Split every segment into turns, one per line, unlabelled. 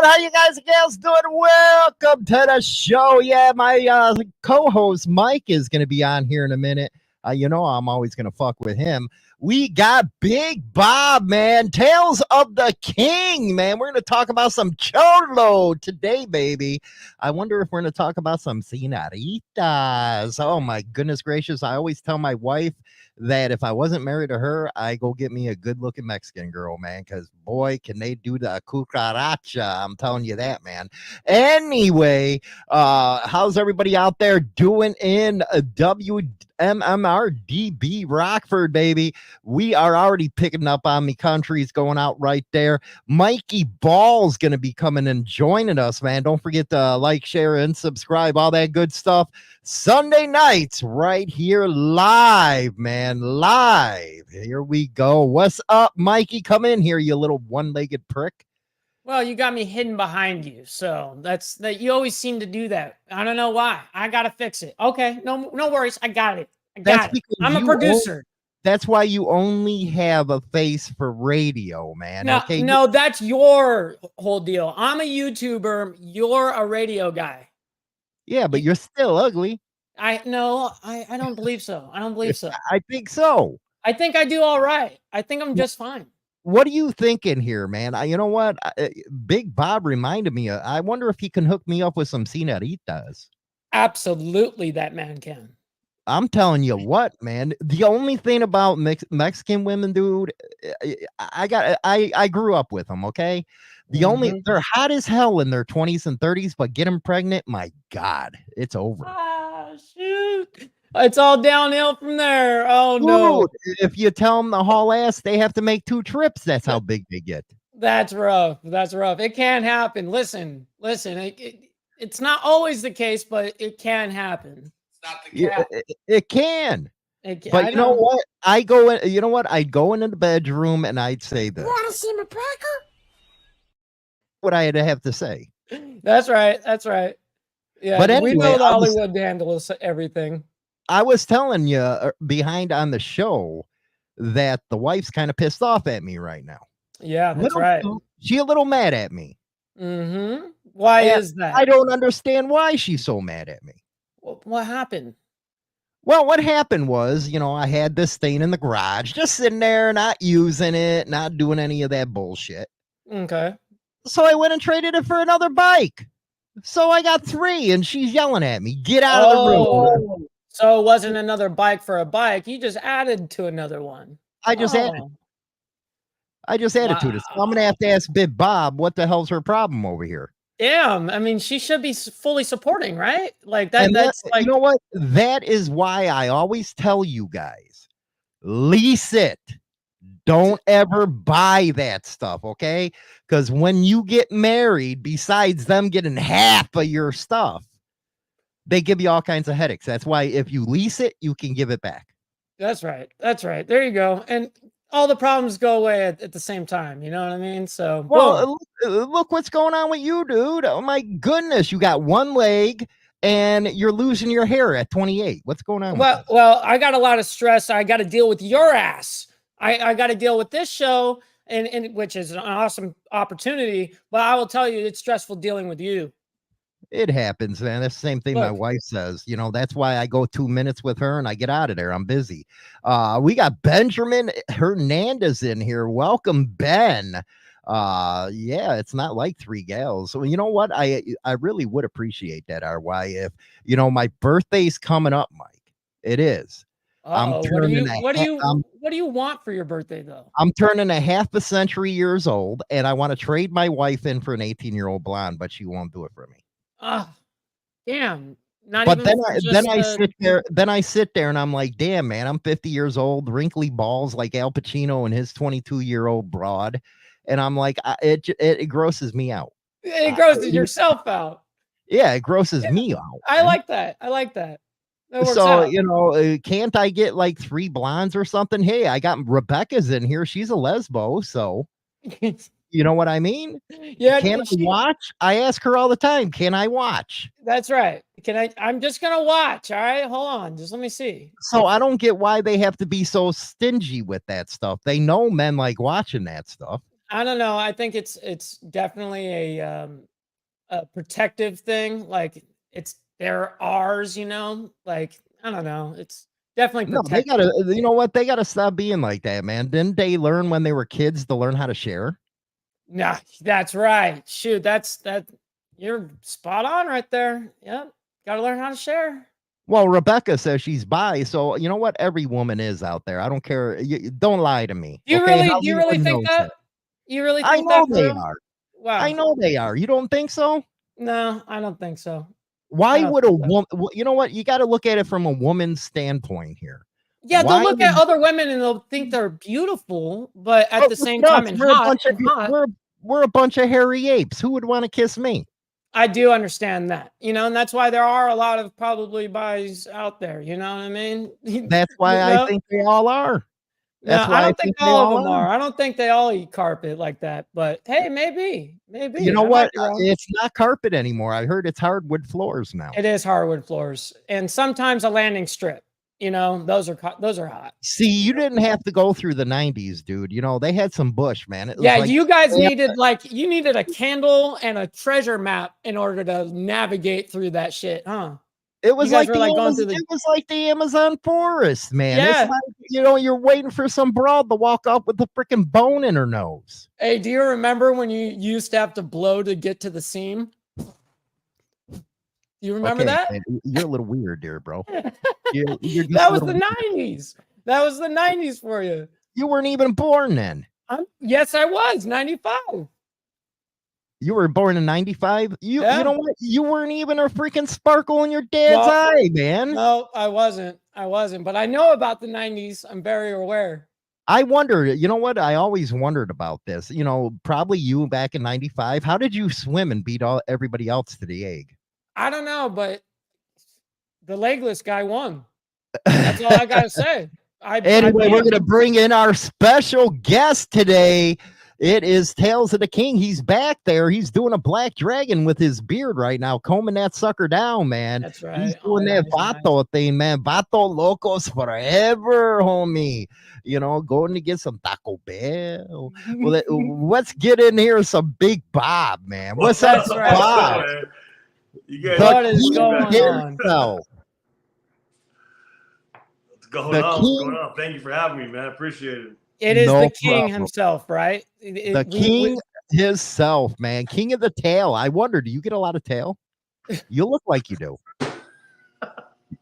How you guys and gals doing? Welcome to the show. Yeah, my co-host Mike is going to be on here in a minute. I'm always going to fuck with him. We got Big Bob, man. Tales of the King, man. We're going to talk about some cholo today, baby. I wonder if we're going to talk about some señoritas. Oh, my goodness gracious. I always tell my wife that if I wasn't married to her, I go get me a good-looking Mexican girl, man, because, boy, can they do the cucaracha. I'm telling you that, man. Anyway, how's everybody out there doing in WMMRDB Rockford, baby? We are already picking up on me countries going out right there. Mikey Ball's going to be coming and joining us, man. Don't forget to like, share, and subscribe, all that good stuff. Sunday nights right here live, man, live. Here we go. What's up, Mikey? Come in here, you little one-legged prick.
Well, you got me hidden behind you, so that's that. You always seem to do that. I don't know why. I gotta fix it. Okay, no worries. I got it. I'm a producer.
That's why you only have a face for radio, man.
No,
okay,
no, that's your whole deal. I'm a YouTuber. You're a radio guy.
Yeah, but you're still ugly.
I don't believe so. I don't believe so.
I think so.
I think I do all right. I think I'm just fine.
What are you thinking here, man? You know what? Big Bob reminded me. I wonder if he can hook me up with some señoritas.
Absolutely, that man can.
I'm telling you what, man. The only thing about Mexican women, dude, I grew up with them. Okay, they're hot as hell in their 20s and 30s, but get them pregnant, my God, it's over.
Ah, shoot. It's all downhill from there. Oh,
dude,
no.
If you tell them to haul ass, they have to make 2 trips. That's how big they get.
That's rough. That's rough. It can happen. Listen. It's not always the case, but it can happen.
It can. But you know what? I'd go into the bedroom and I'd say this.
Want to see my cracker?
What I had to have to say.
That's right. That's right. Yeah, but anyway, we know the Hollywood handles everything.
I was telling you behind on the show that the wife's kind of pissed off at me right now.
Yeah, that's right.
She's a little mad at me.
Mm-hmm. Why is that?
I don't understand why she's so mad at me.
What happened?
Well, what happened was, I had this thing in the garage, just sitting there, not using it, not doing any of that bullshit.
Okay.
So I went and traded it for another bike. So I got 3, and she's yelling at me, get out of the room.
So it wasn't another bike for a bike. You just added to another one.
I just added to it. So I'm going to have to ask Big Bob, what the hell's her problem over here?
Damn. I mean, she should be fully supporting, right? Like that. That's like,
you know what? That is why I always tell you guys, lease it. Don't ever buy that stuff, okay? Because when you get married, besides them getting half of your stuff, they give you all kinds of headaches. That's why if you lease it, you can give it back.
That's right. That's right. There you go. And all the problems go away at the same time. You know what I mean? So,
well, look what's going on with you, dude. Oh my goodness. You got 1 leg and you're losing your hair at 28. What's going on?
Well, I got a lot of stress. I got to deal with your ass. I got to deal with this show, and which is an awesome opportunity. But I will tell you, it's stressful dealing with you.
It happens, man. That's the same thing my wife says. That's why I go 2 minutes with her and I get out of there. I'm busy. We got Benjamin Hernandez in here. Welcome, Ben. Yeah, it's not like 3 gals. So you know what? I really would appreciate that, RY. If my birthday's coming up, Mike. It is.
What do you want for your birthday though?
I'm turning a half a century years old, and I want to trade my wife in for an 18-year-old blonde, but she won't do it for me.
Damn.
But then I sit there and I'm like, damn, man, I'm 50 years old, wrinkly balls like Al Pacino and his 22-year-old broad. And I'm like, it grosses me out.
It grosses yourself out.
Yeah, it grosses me out.
I like that. I like that.
So, can't I get like 3 blondes or something? Hey, I got Rebecca's in here. She's a lesbo. So, you know what I mean?
Yeah.
Can I watch? I ask her all the time. Can I watch?
That's right. I'm just going to watch. All right. Hold on. Just let me see.
So I don't get why they have to be so stingy with that stuff. They know men like watching that stuff.
I don't know. I think it's definitely a protective thing. Like they're ours, you know. Like I don't know. It's definitely
No, they
protective.
gotta, you know what? They gotta stop being like that, man. Didn't they learn when they were kids to learn how to share?
Nah, that's right. Shoot, that. You're spot on right there. Yep. Got to learn how to share.
Well, Rebecca says she's bi, so you know what? Every woman is out there. I don't care. Don't lie to me, okay?
Do you really
Hollywood
think
knows
that?
that.
You really
I
think
know
that for
they
real?
are. I
Wow.
know they are. You don't think so?
No, I don't think so. I
Why
don't
would a
think so.
woman? You know what? You got to look at it from a woman's standpoint here.
Yeah, they'll
Why
look at
would
other women and they'll think they're beautiful, but at
oh,
the
look
same
at us.
time and hot and hot.
We're a bunch of hairy apes. Who would want to kiss me?
I do understand that, you know, and that's why there are a lot of probably buys out there. You know what I mean?
That's why I
No,
think they all are.
no,
That's
I
why I
don't think
think they
all of
all
them
are.
are. I don't think they all eat carpet like that. But hey,
You
maybe
know
I
what?
might be wrong.
It's not carpet anymore. I heard it's hardwood floors now.
It is hardwood floors, and sometimes a landing strip. You know, those are hot.
See, you didn't have to go through the 90s, dude. You know, they had some bush, man. It was
Yeah,
like
you guys needed you needed a candle and a treasure map in order to navigate through that shit, huh?
it
You
was
guys
like
were like going through the
It was like the Amazon forest, man. It's
yeah.
like, you know, you're waiting for some broad to walk up with a freaking bone in her nose.
Hey, do you remember when you used to have to blow to get to the seam? You remember
Okay,
that?
man, you're a little weird there, bro. You're just
That
a
was
little
the
weird.
90s. That was the 90s for you.
You weren't even born then.
Yes, I was 95.
You were born in 95. You
Yeah.
know what? You weren't even a freaking sparkle in your dad's
Well,
eye, man.
no, I wasn't. I wasn't, but I know about the 90s. I'm very aware.
I wonder, you know what? I always wondered about this. You know, probably you back in 95. How did you swim and beat everybody else to the egg?
I don't know, but the legless guy won. That's all I gotta say. I
Anyway,
beat
we're
him.
going to bring in our special guest today. It is Tales of the King. He's back there. He's doing a black dragon with his beard right now, combing that sucker down, man.
That's
He's
right. Oh,
doing
yeah,
that
he's nice.
vato thing, man. Vato locos forever, homie. You know, going to get some Taco Bell. Well, let's get in here some Big Bob, man. What's that,
That's right.
Bob?
You guys,
What is
king
going on?
himself.
what's going
The
on?
king-
What's going on? Thank you for having me, man. I appreciate it.
It is
No
the king
problem.
himself, right?
The king himself, man. King of the tail. I wonder, do you get a lot of tail? You look like you do.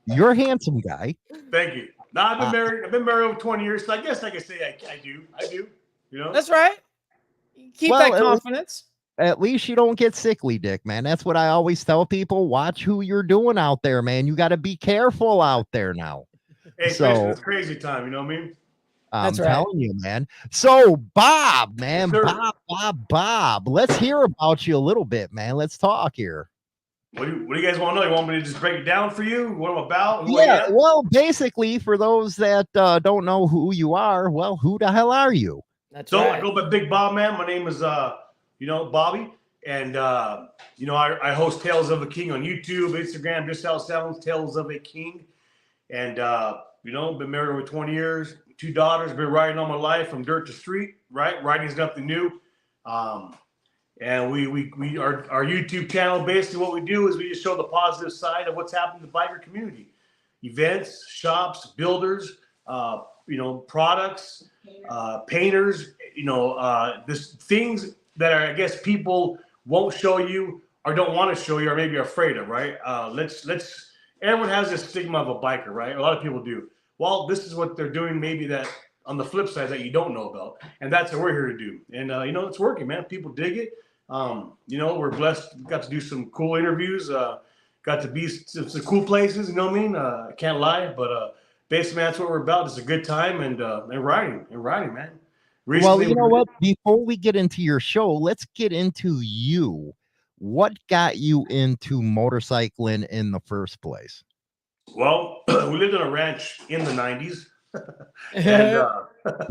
You're a handsome guy.
Thank you. No, I've been married. I've been married over 20 years, so I guess I can say I do. I do. You know.
That's right. Keep
Well,
that confidence.
At least you don't get sickly dick, man. That's what I always tell people. Watch who you're doing out there, man. You got to be careful out there now.
Hey,
So
it's crazy time. You know what I mean?
I'm
That's right.
telling you, man. So Bob, man,
Yes, sir.
Bob. Let's hear about you a little bit, man. Let's talk here.
What do you guys want to know? You want me to just break it down for you? What I'm about? Who I
Yeah,
am?
well, basically, for those that don't know who you are, well, who the hell are you?
That's
So
right.
I go by Big Bob, man. My name is Bobby, and I host Tales of a King on YouTube, Instagram, just how it sounds, Tales of a King, and been married over 20 years, 2 daughters, been riding all my life from dirt to street. Right, riding is nothing new, and we our YouTube channel. Basically, what we do is we just show the positive side of what's happening in the biker community, events, shops, builders, products, painters, this things that are, I guess, people won't show you or don't want to show you or maybe are afraid of, right? Everyone has this stigma of a biker, right? A lot of people do. Well, this is what they're doing maybe that on the flip side that you don't know about. And that's what we're here to do. And, it's working, man. People dig it. We're blessed. We got to do some cool interviews. Got to be some cool places, you know what I mean? I can't lie, but basically, man, that's what we're about. It's a good time and riding, man. Recently,
Well, you know what? Before we get into your show, let's get into you. What got you into motorcycling in the first place?
Well, we lived on a ranch in the 90s. And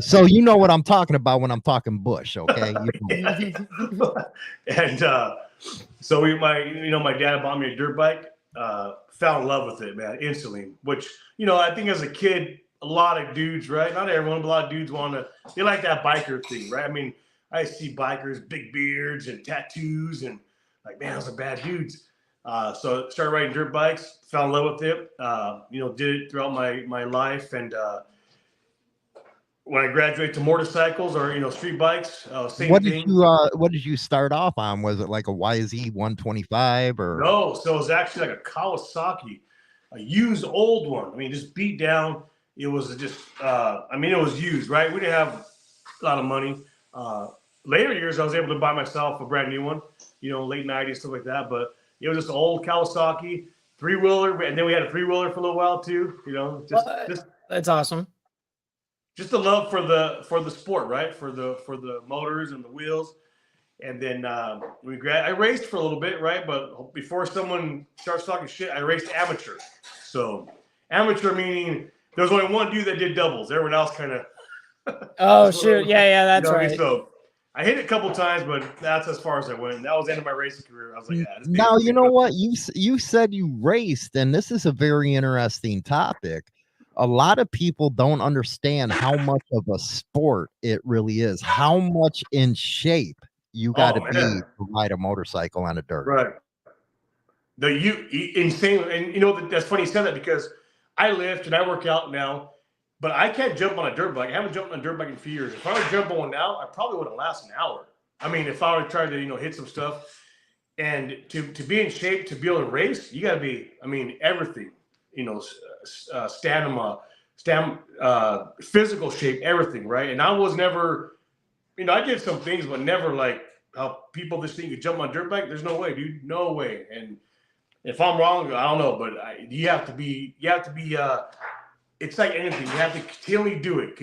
so you know what I'm talking about when I'm talking bush, okay?
And so my dad bought me a dirt bike. Fell in love with it, man, instantly. Which I think as a kid, a lot of dudes, right? Not everyone, but a lot of dudes they like that biker thing, right? I mean, I see bikers, big beards and tattoos, and like, man, those are bad dudes. So started riding dirt bikes, fell in love with it. Did it throughout my life, and when I graduated to motorcycles or street bikes, same thing.
What did you start off on? Was it like a YZ 125 or
No, so it was actually like a Kawasaki, a used old one. I mean, just beat down. It was just, it was used, right? We didn't have a lot of money. Later years, I was able to buy myself a brand new one, late 90s, stuff like that. But it was just an old Kawasaki 3-wheeler. And then we had a 3-wheeler for a little while too, just
that's awesome.
Just the love for the sport, right? For the motors and the wheels. And then I raced for a little bit, right? But before someone starts talking shit, I raced amateur. So amateur meaning there was only one dude that did doubles. Everyone else kind of.
Oh shoot! Yeah, that's right.
So I hit it a couple times, but that's as far as I went. That was the end of my racing career. I was like, yeah.
Now you know what you said you raced, and this is a very interesting topic. A lot of people don't understand how much of a sport it really is. How much in shape you got to be to ride a motorcycle on a dirt.
Right. Insane. And that's funny you said that because I lift and I work out now, but I can't jump on a dirt bike. I haven't jumped on a dirt bike in a few years. If I were to jump on one now, I probably wouldn't last an hour. I mean, if I were to try to, hit some stuff and to be in shape, to be able to race, you got to be, everything, stamina, physical shape, everything. Right. And I was never, I did some things, but never like how people just think you jump on a dirt bike. There's no way, dude. No way. And if I'm wrong, I don't know, but you have to be, it's like anything. You have to continually do it.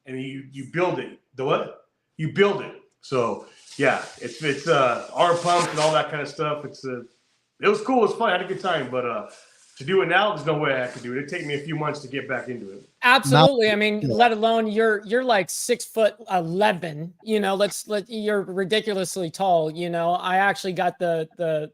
And you build it. The what? You build it. So yeah, it's arm pumps and all that kind of stuff. It was cool. It was fun. I had a good time, but to do it now, there's no way I could do it. It'd take me a few months to get back into it.
Absolutely. Let alone you're like 6'11", you're ridiculously tall. I actually got the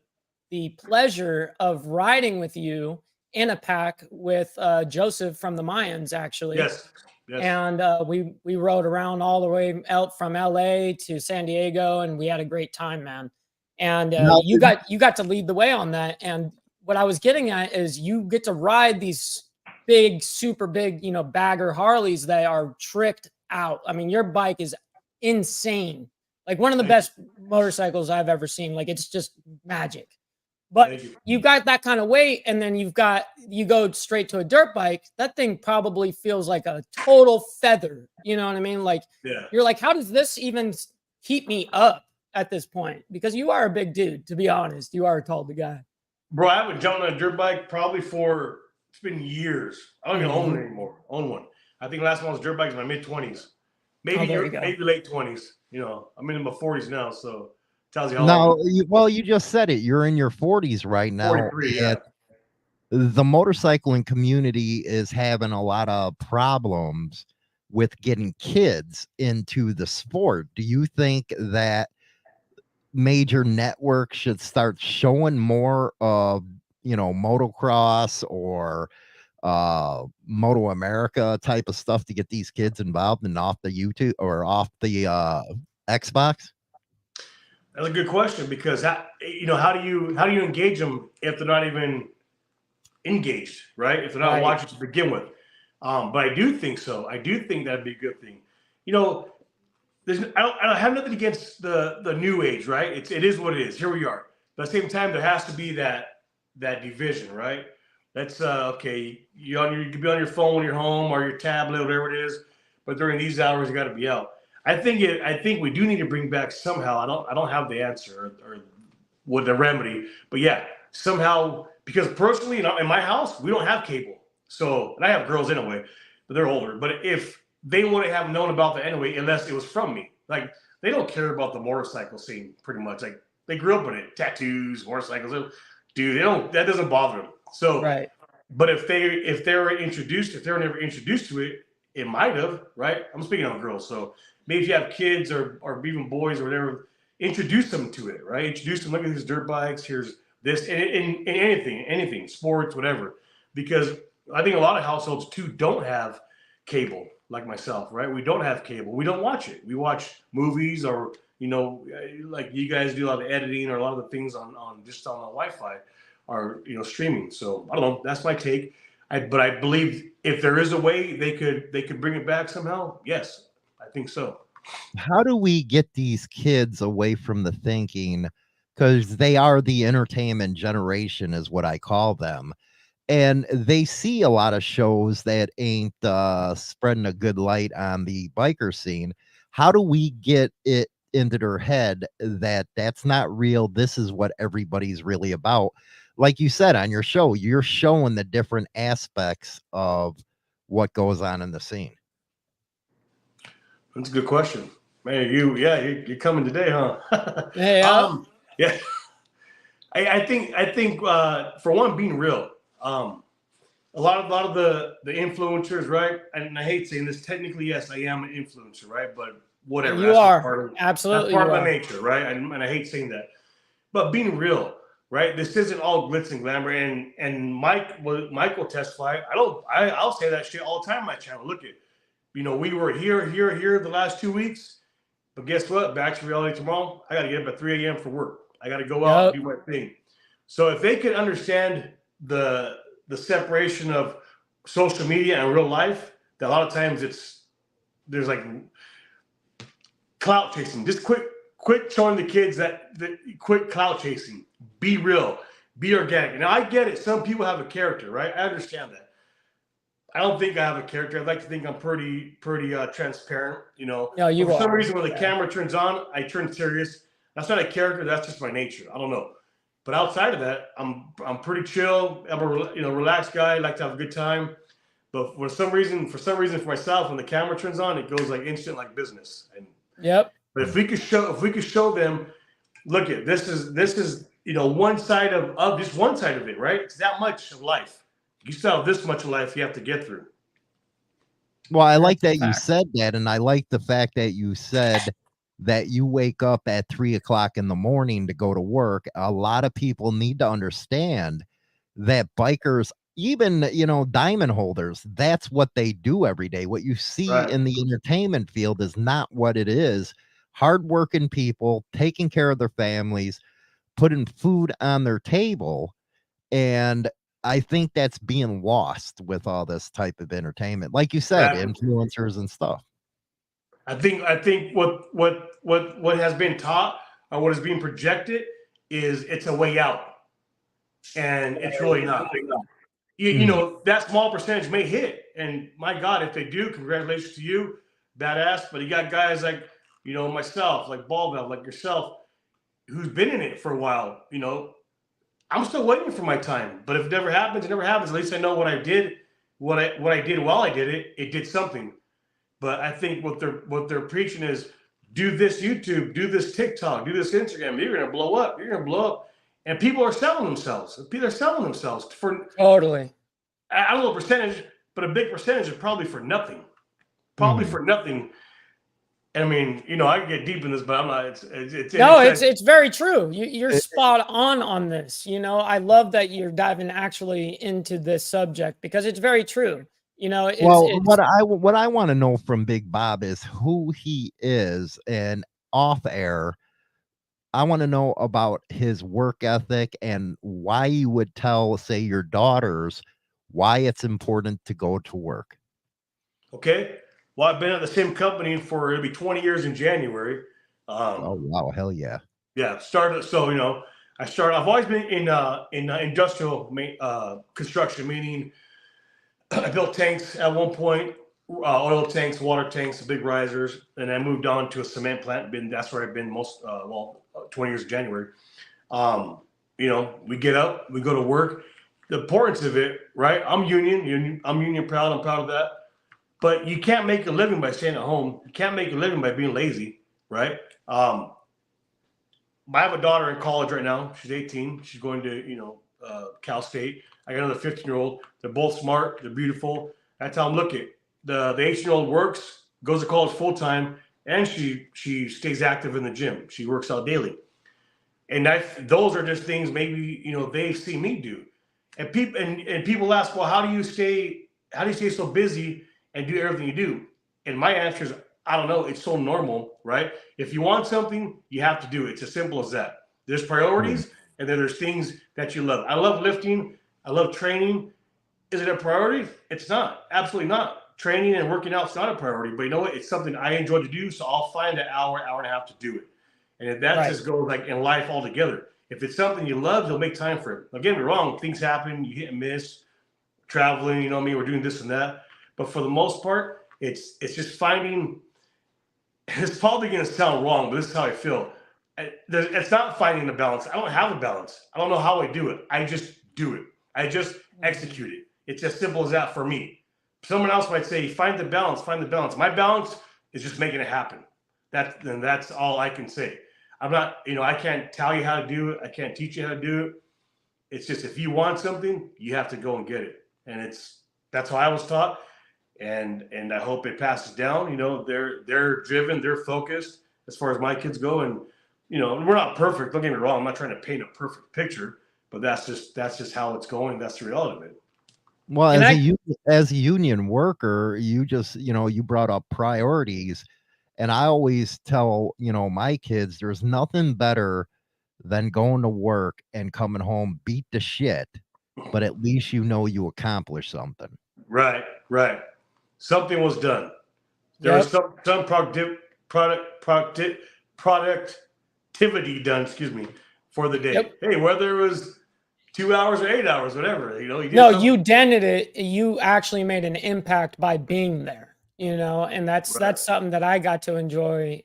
pleasure of riding with you in a pack with Joseph from the Mayans, actually.
Yes.
And we rode around all the way out from LA to San Diego, and we had a great time, man. And you got to lead the way on that. And what I was getting at is you get to ride these big, super big, bagger Harleys that are tricked out. Your bike is insane. Like one of the best motorcycles I've ever seen. Like it's just magic. But you got that kind of weight, and then you go straight to a dirt bike. That thing probably feels like a total feather. You know what I mean? Like you're like, how does this even keep me up at this point? Because you are a big dude, to be honest. You are a tall guy.
Bro, I haven't jumped on a dirt bike probably it's been years. I don't even own one anymore. Own one. I think the last one was dirt bikes in my mid-20s. Maybe late 20s. I'm in my 40s now, so tells you how long.
You just said it. You're in your 40s right now.
43, yeah.
The motorcycling community is having a lot of problems with getting kids into the sport. Do you think that major networks should start showing more of motocross or Moto America type of stuff to get these kids involved and off the YouTube or off the Xbox?
That's a good question, because how do you engage them if they're not even engaged, right? If they're not watching to begin with. But I do think so. I do think that'd be a good thing. I don't have nothing against the new age, right? It is what it is. Here we are. But at the same time, there has to be that division, right? That's okay. You can be on your phone when you're home or your tablet, whatever it is. But during these hours, you got to be out. I think we do need to bring back somehow. I don't have the answer or what the remedy, but yeah, somehow, because personally, in my house, we don't have cable. So, and I have girls anyway, but they're older. But if they wouldn't have known about that anyway, unless it was from me. Like, they don't care about the motorcycle scene pretty much. Like, they grew up in it, tattoos, motorcycles. Dude, that doesn't bother them. So,
right.
But if they were never introduced to it, it might have, right? I'm speaking on girls. So maybe if you have kids or even boys or whatever, introduce them to it, right? Introduce them, look at these dirt bikes, here's this, and anything, sports, whatever. Because I think a lot of households too don't have cable. like myself, right? We don't have cable. We don't watch it. We watch movies or, like you guys do a lot of editing or a lot of the things on just on the Wi-Fi or, streaming. So I don't know. That's my take. But I believe if there is a way they could bring it back somehow, yes, I think so.
How do we get these kids away from the thinking? Because they are the entertainment generation, is what I call them. And they see a lot of shows that ain't spreading a good light on the biker scene. How do we get it into their head that that's not real? This is what everybody's really about. Like you said on your show, you're showing the different aspects of what goes on in the scene.
That's a good question, man. You're coming today, huh?
Yeah.
Yeah. I think for one, being real. A lot of the influencers, right? And I hate saying this. Technically, yes, I am an influencer, right? But whatever.
You are. Absolutely.
That's part of my nature, right? And I hate saying that. But being real, right? This isn't all glitz and glamour. And Mike will testify. I'll say that shit all the time on my channel. Look at, we were here the last 2 weeks. But guess what? Back to reality tomorrow. I got to get up at 3 a.m. for work. I got to go out and do my thing. So if they could understand the separation of social media and real life, that a lot of times there's like clout chasing. Just quit showing the kids that quit clout chasing. Be real. Be organic. Now I get it. Some people have a character, right? I understand that. I don't think I have a character. I'd like to think I'm pretty transparent.
No, you
For some reason, when the camera turns on, I turn serious. That's not a character. That's just my nature. I don't know. But outside of that, I'm pretty chill. I'm a relaxed guy. I like to have a good time. But for some reason for myself, when the camera turns on, it goes like instant, like business. And But if we could show them, look at this is one side of just one side of it, right? It's that much of life. You still have this much of life you have to get through.
Well, I like that you said that, and I like the fact that you said that you wake up at 3 o'clock in the morning to go to work. A lot of people need to understand that bikers, even, diamond holders, that's what they do every day. What you see in the entertainment field is not what it is. Hardworking people taking care of their families, putting food on their table. And I think that's being lost with all this type of entertainment. Like you said, influencers and stuff.
I think what has been taught or what is being projected is it's a way out, and it's really not. That small percentage may hit, and my God, if they do, congratulations to you, badass. But you got guys like myself, like Ballbell, like yourself, who's been in it for a while. I'm still waiting for my time. But if it never happens, it never happens. At least I know what I did, what I did while I did it. It did something. But I think what they're preaching is do this YouTube, do this TikTok, do this Instagram. You're gonna blow up. You're gonna blow up. And people are selling themselves. People are selling themselves for
totally.
I don't know a percentage, but a big percentage is probably for nothing. Probably for nothing. I mean, I can get deep in this, but I'm not.
It's very true. You're spot on this. I love that you're diving actually into this subject because it's very true. What
I want to know from Big Bob is who he is, and off air, I want to know about his work ethic and why you would tell, say, your daughters why it's important to go to work.
Okay. Well, I've been at the same company for it'll be 20 years in January.
Oh wow, hell yeah.
Yeah, I've always been in industrial construction, meaning I built tanks at one point, oil tanks, water tanks, big risers, and I moved on to a cement plant. That's where I've been most 20 years in January. We get up, we go to work. The importance of it, right? I'm union proud. I'm proud of that. But you can't make a living by staying at home. You can't make a living by being lazy, right? I have a daughter in college right now. She's 18. She's going to, Cal State. I got another 15-year-old. They're both smart. They're beautiful. I tell them, look, the 18-year-old works, goes to college full time, and she stays active in the gym. She works out daily. And those are just things maybe they see me do. And people ask, well, how do you stay so busy and do everything you do? And my answer is, I don't know. It's so normal, right? If you want something, you have to do it. It's as simple as that. There's priorities, and then there's things that you love. I love lifting. I love training. Is it a priority? It's not. Absolutely not. Training and working out is not a priority. But you know what? It's something I enjoy to do, so I'll find an hour and a half to do it. And if that just goes like in life altogether. If it's something you love, you'll make time for it. Don't get me wrong. Things happen. You hit and miss. Traveling, you know what I mean? We're doing this and that. But for the most part, it's just finding – it's probably going to sound wrong, but this is how I feel. It's not finding a balance. I don't have a balance. I don't know how I do it. I just do it. I just execute it. It's as simple as that for me. Someone else might say, find the balance, find the balance. My balance is just making it happen. That's all I can say. I'm not, I can't tell you how to do it. I can't teach you how to do it. It's just if you want something, you have to go and get it. And that's how I was taught. And I hope it passes down. They're driven, they're focused as far as my kids go. And, we're not perfect. Don't get me wrong. I'm not trying to paint a perfect picture, but that's just how it's going. That's the reality of it.
Well, as a union worker, you just, you brought up priorities. And I always tell, my kids, there's nothing better than going to work and coming home beat the shit, but at least you accomplished something.
Right. Something was done. There was some productivity done, for the day. Yep. Hey, whether it was 2 hours or 8 hours, whatever,
you dented it. You actually made an impact by being there. And that's something that I got to enjoy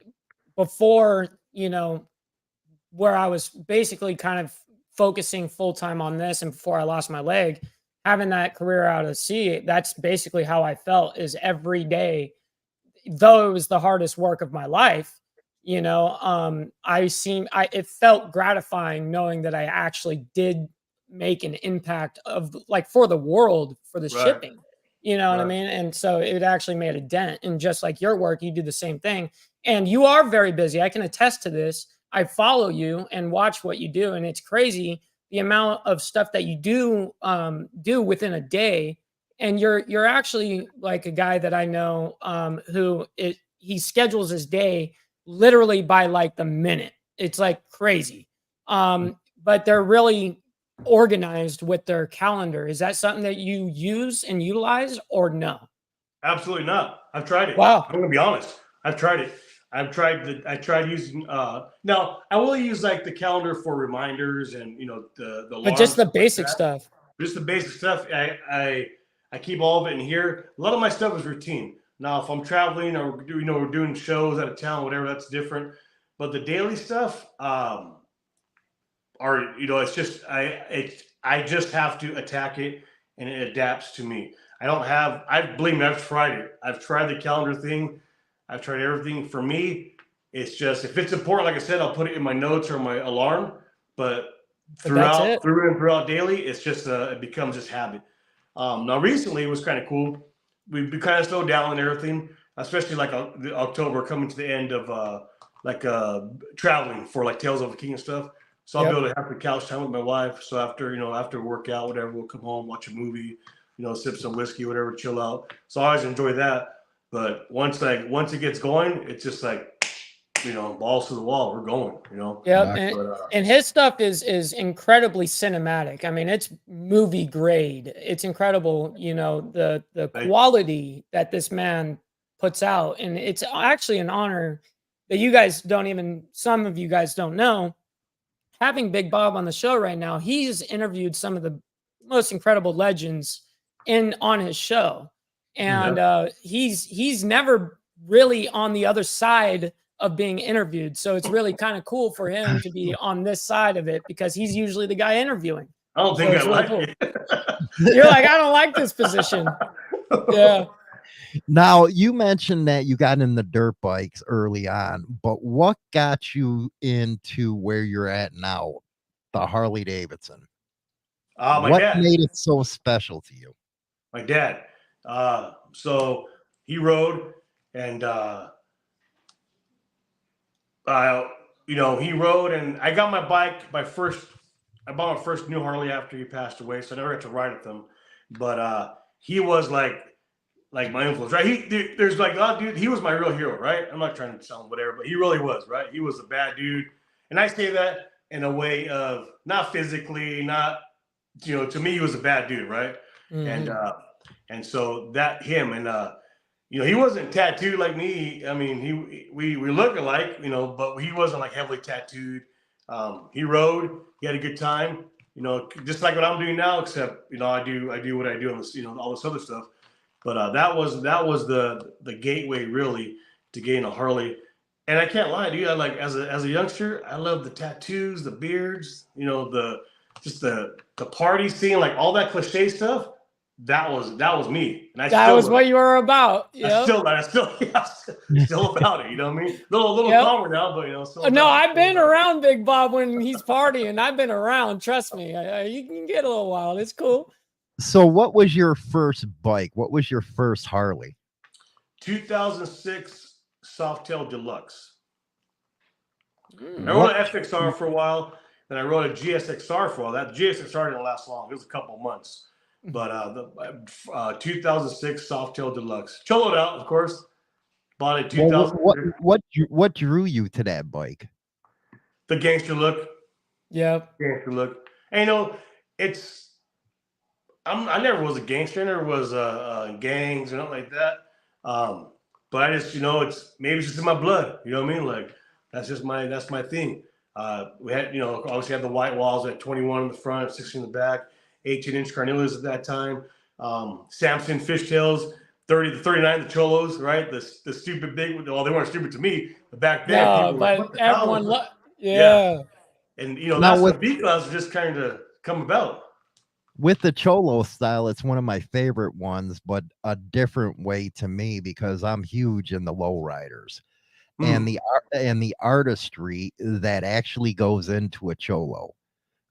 before, where I was basically kind of focusing full time on this. And before I lost my leg, having that career out of sea, that's basically how I felt is every day, though it was the hardest work of my life, it felt gratifying knowing that I actually did make an impact of for the world, for the shipping. You know what I mean? And so it actually made a dent. And just like your work, you do the same thing. And you are very busy. I can attest to this. I follow you and watch what you do. And it's crazy the amount of stuff that you do within a day. And you're actually like a guy that I know he schedules his day literally by like the minute. It's like crazy. But they're really organized with their calendar. Is that something that you use and utilize or no?
Absolutely not. I've tried it.
Wow.
I'm gonna be honest. I've tried it. I tried using now I will use like the calendar for reminders and the
but just the basic stuff.
Just the basic stuff. I keep all of it in here. A lot of my stuff is routine. Now if I'm traveling or we're doing shows out of town, whatever, that's different. But the daily stuff, it's just I just have to attack it and it adapts to me. Believe me, I've tried it. I've tried the calendar thing. I've tried everything. For me, it's just if it's important, like I said, I'll put it in my notes or my alarm. But throughout daily, it's just it becomes just habit. Now recently it was kind of cool. We kind of slowed down and everything, especially like October coming to the end of traveling for like Tales of the King and stuff. So I'll be able to have the couch time with my wife. So after workout, whatever, we'll come home, watch a movie, sip some whiskey, whatever, chill out. So I always enjoy that. But once it gets going, it's just like, balls to the wall. We're going,
Yeah. And his stuff is incredibly cinematic. I mean, it's movie grade. It's incredible, the quality that this man puts out. And it's actually an honor that some of you guys don't know. Having Big Bob on the show right now, he's interviewed some of the most incredible legends on his show. And he's never really on the other side of being interviewed. So it's really kind of cool for him to be on this side of it because he's usually the guy interviewing.
I don't think I like it.
You're like, I don't like this position. Yeah.
Now, you mentioned that you got in the dirt bikes early on, but what got you into where you're at now, the Harley Davidson? What made it so special to you?
My dad. So he rode and, he rode and I got my bike, I bought my first new Harley after he passed away. So I never got to ride with him, but, he was like like my influence, right? There's like, oh, dude, he was my real hero, right? I'm not trying to sound whatever, but he really was, right? He was a bad dude, and I say that in a way of not physically, not to me, he was a bad dude, right?
Mm-hmm.
And so that him and he wasn't tattooed like me. I mean, we look alike, but he wasn't like heavily tattooed. He rode, he had a good time, just like what I'm doing now, except I do what I do on this, all this other stuff. But that was the gateway really to getting a Harley. And I can't lie, dude. I like as a youngster, I love the tattoos, the beards, the party scene, like all that cliche stuff. That was me, and
that was what you were about.
Yeah, still about it. You know what I mean? A little calmer now, but still.
No, I've been around Big Bob when he's partying. I've been around. Trust me, you can get a little wild. It's cool.
So, what was your first bike? What was your first Harley?
2006 Softail Deluxe. I rode an FXR for a while, then I rode a GSXR for a while. That GSXR didn't last long. It was a couple of months. But the 2006 Softail Deluxe. Choloed out, of course. Bought it 2000.
What drew you to that bike?
The gangster look.
Yep.
Gangster look. And I never was a gangster. I never was gangs or nothing like that. But I just, maybe it's just in my blood. You know what I mean? Like that's my thing. We had, obviously had the white walls at 21 in the front, 16 in the back, 18-inch Carnelias at that time. Samson fishtails, 30 to 39, the Cholos, right? The stupid big, well, they weren't stupid to me, but back then,
no, but everyone, yeah.
And that's the B-class just kind of come about.
With the Cholo style, it's one of my favorite ones, but a different way to me because I'm huge in the lowriders. And the artistry that actually goes into a Cholo.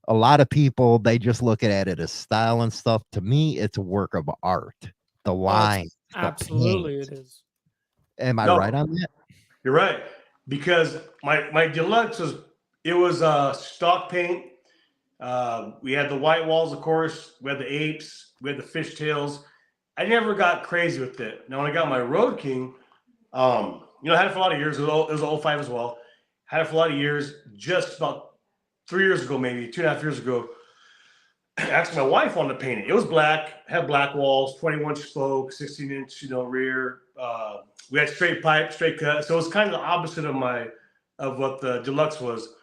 A lot of people, they just look at it as style and stuff. To me, it's a work of art. The line,
absolutely, it is.
Am I right on that?
You're right, because my Deluxe was stock paint. We had the white walls, of course. We had the apes. We had the fishtails. I never got crazy with it. Now, when I got my Road King, I had it for a lot of years. It was an 05 as well. Had it for a lot of years. Just about 3 years ago, maybe 2.5 years ago, actually my wife wanted to paint it. It was black, had black walls, 21 spoke, 16-inch, rear. We had straight pipe, straight cut. So it was kind of the opposite of what the Deluxe was.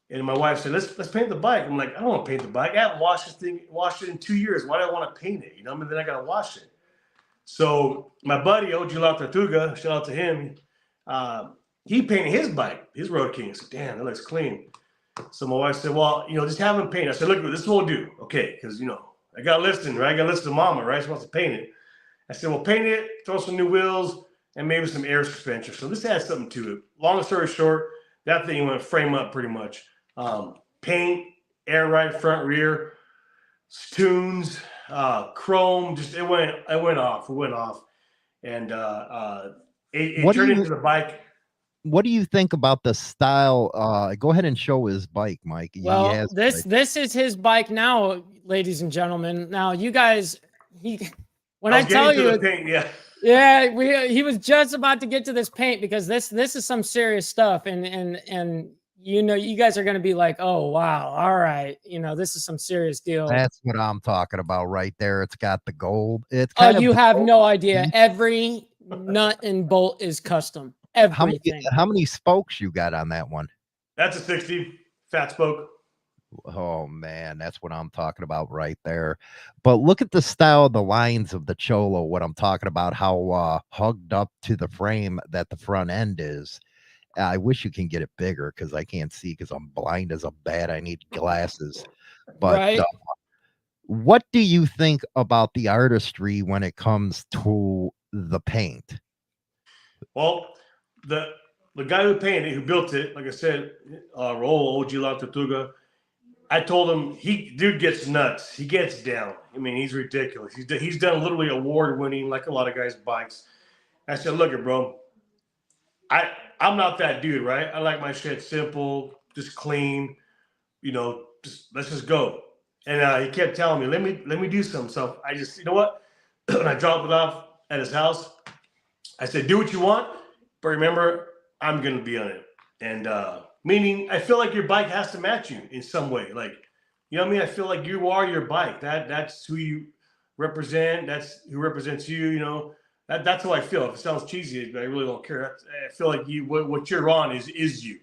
And my wife said, let's paint the bike. I'm like, I don't want to paint the bike. I haven't washed it in 2 years. Why do I want to paint it? Then I got to wash it. So my buddy, OG La Tortuga, shout out to him. He painted his bike, his Road King. I said, damn, that looks clean. So my wife said, well, just have him paint. I said, look, this is what we'll do. Okay, because, I got a listing, right? I got a list of mama, right? She wants to paint it. I said, well, paint it, throw some new wheels, and maybe some air suspension. So this adds something to it. Long story short, that thing went frame up pretty much. Paint, air ride, front, rear, tunes, chrome, just it went off. It went off. And it turned into the bike.
What do you think about the style? Go ahead and show his bike, Mike.
Well, this is his bike now, ladies and gentlemen. Now, you guys, when I tell you,
paint,
he was just about to get to this paint because this is some serious stuff, and you guys are going to be like, oh wow, all right, this is some serious deal.
That's what I'm talking about right there. It's got the gold. It's
you have no idea. Every nut and bolt is custom. Everything.
How many spokes you got on that one?
That's a 60 fat spoke.
Oh man, that's what I'm talking about right there. But look at the style, the lines of the Cholo. What I'm talking about, how hugged up to the frame that the front end is. I wish you can get it bigger because I can't see because I'm blind as a bat. I need glasses. But
right.
What do you think about the artistry when it comes to the paint?
Well, the guy who painted it, who built it, like I said, Raul OG La Tortuga, I told him, dude gets nuts. He gets down. I mean, he's ridiculous. He's done literally award-winning, like a lot of guys' bikes. I said, look it, bro. I'm not that dude, right? I like my shit simple, just clean, let's just go. And he kept telling me, let me do something. So I just, you know what? When I dropped it off at his house. I said, do what you want, but remember, I'm going to be on it. And meaning, I feel like your bike has to match you in some way. Like, you know what I mean? I feel like you are your bike. That's who you represent. That's who represents you. You know, that's how I feel. If it sounds cheesy, but I really don't care. I feel like what you're on is you.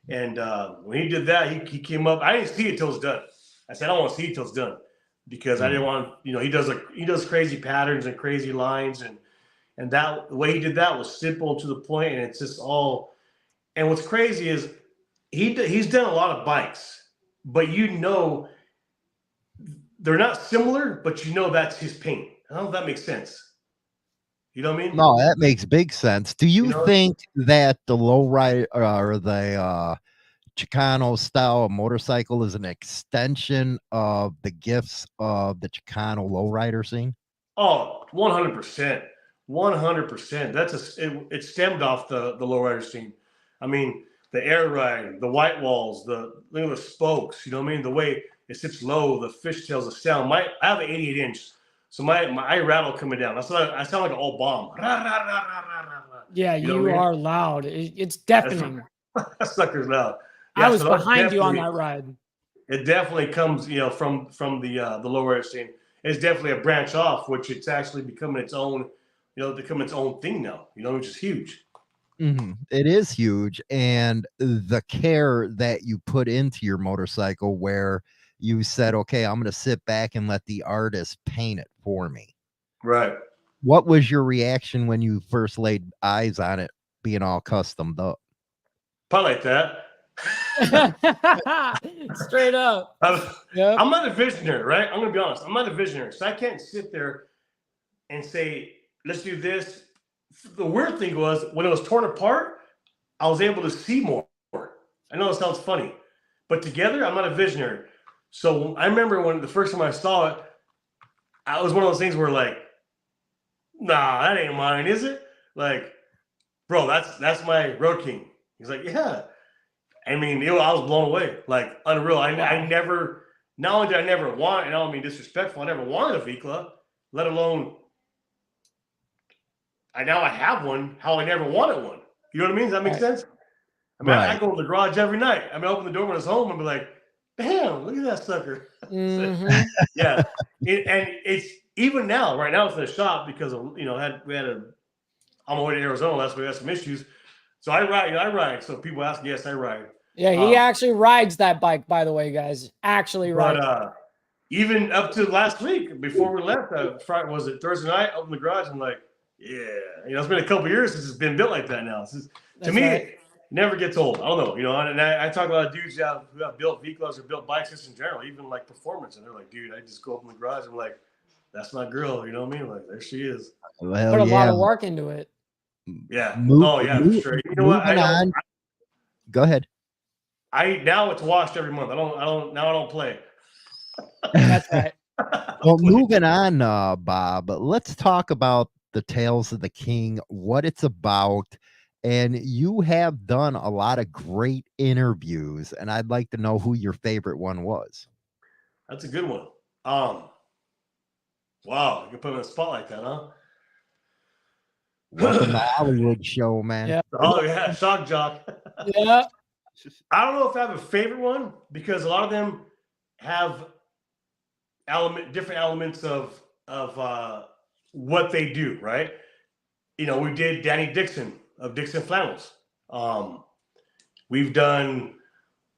And when he did that, he came up. I didn't see it till it's done. I said, I don't want to see it till it's done because I didn't want, you know, he does crazy patterns and crazy lines, and that the way he did that was simple to the point, and it's just all. And what's crazy is he's done a lot of bikes, but you know they're not similar, but you know that's his paint. I don't know if that makes sense. You know what I mean?
No, that makes big sense. Do you think that the lowrider or the Chicano style of motorcycle is an extension of the gifts of the Chicano lowrider scene?
Oh, 100%. 100%. It stemmed off the lowrider scene. I mean, the air ride, the white walls, look at the spokes, you know what I mean? The way it sits low, the fishtails, the sound. I have an 88-inch, so my I rattle coming down. I sound like an old bomb.
Yeah, you are loud. It's deafening.
That sucker's loud. Yeah,
I was behind you on that ride.
It definitely comes, you know, from the lowrider scene. It's definitely a branch off, which it's actually becoming its own, you know, becoming its own thing now, you know, which is huge.
It is huge. And the care that you put into your motorcycle, where you said, okay, I'm going to sit back and let the artist paint it for me.
Right.
What was your reaction when you first laid eyes on it being all customed up?
Probably like that.
Straight up.
I'm not a visionary, right? I'm going to be honest. I'm not a visionary. So I can't sit there and say, let's do this. The weird thing was when it was torn apart, I was able to see more. I know it sounds funny, but together, I'm not a visionary. So I remember when the first time I saw it, I was one of those things where like, nah, that ain't mine, is it? Like, bro, that's my Road King. He's like, yeah. I mean, I was blown away, like unreal. I never, not only did I never want, and I don't mean disrespectful, I never wanted a Vikla, let alone I have one, how I never wanted one. You know what I mean? Does that make sense? I mean, I go to the garage every night. I mean, I open the door when it's home and be like, bam, look at that sucker. Yeah. And it's even now, right now it's in the shop because of, you know, on my way to Arizona last week, we had some issues. So I ride. So people ask, yes, I ride.
Yeah, he actually rides that bike, by the way, guys. Actually rides.
But even up to last week, before we left, Friday, was it Thursday night, opened the garage, I'm like, yeah, you know, it's been a couple years since it's been built like that now. To me, it never gets old. I don't know, you know, and I talk to a lot of dudes who have built vehicles or built bikes just in general, even like performance, and they're like, dude, I just go open the garage, I'm like, that's my girl, you know what I mean? Like, there she is.
Well,
put a lot of work into it.
Yeah. For sure. You know what?
Go ahead.
Now it's washed every month. I don't play.
That's right.
Well, moving on, Bob, let's talk about the Tales of the King, what it's about. And you have done a lot of great interviews, and I'd like to know who your favorite one was.
That's a good one. Wow, you can put him in a spot like that, huh?
Welcome to Hollywood show, man.
Yeah.
Oh yeah, shock jock.
Yeah.
I don't know if I have a favorite one because a lot of them have different elements of what they do, right? You know, we did Danny Dixon of Dixon Flannels. We've done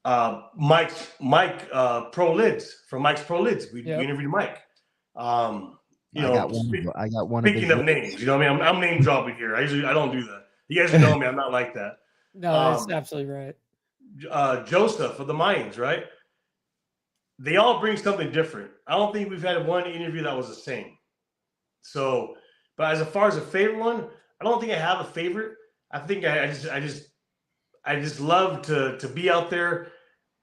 Mike Pro Lids from Mike's Pro Lids. We interviewed Mike. You know,
I got one.
Speaking of names, you know what I mean? I'm name dropping here. I don't do that. You guys know me. I'm not like that.
No, that's absolutely right.
Joseph of the Mayans, right? They all bring something different. I don't think we've had one interview that was the same. So, but as far as a favorite one, I don't think I have a favorite. I think I just love to be out there.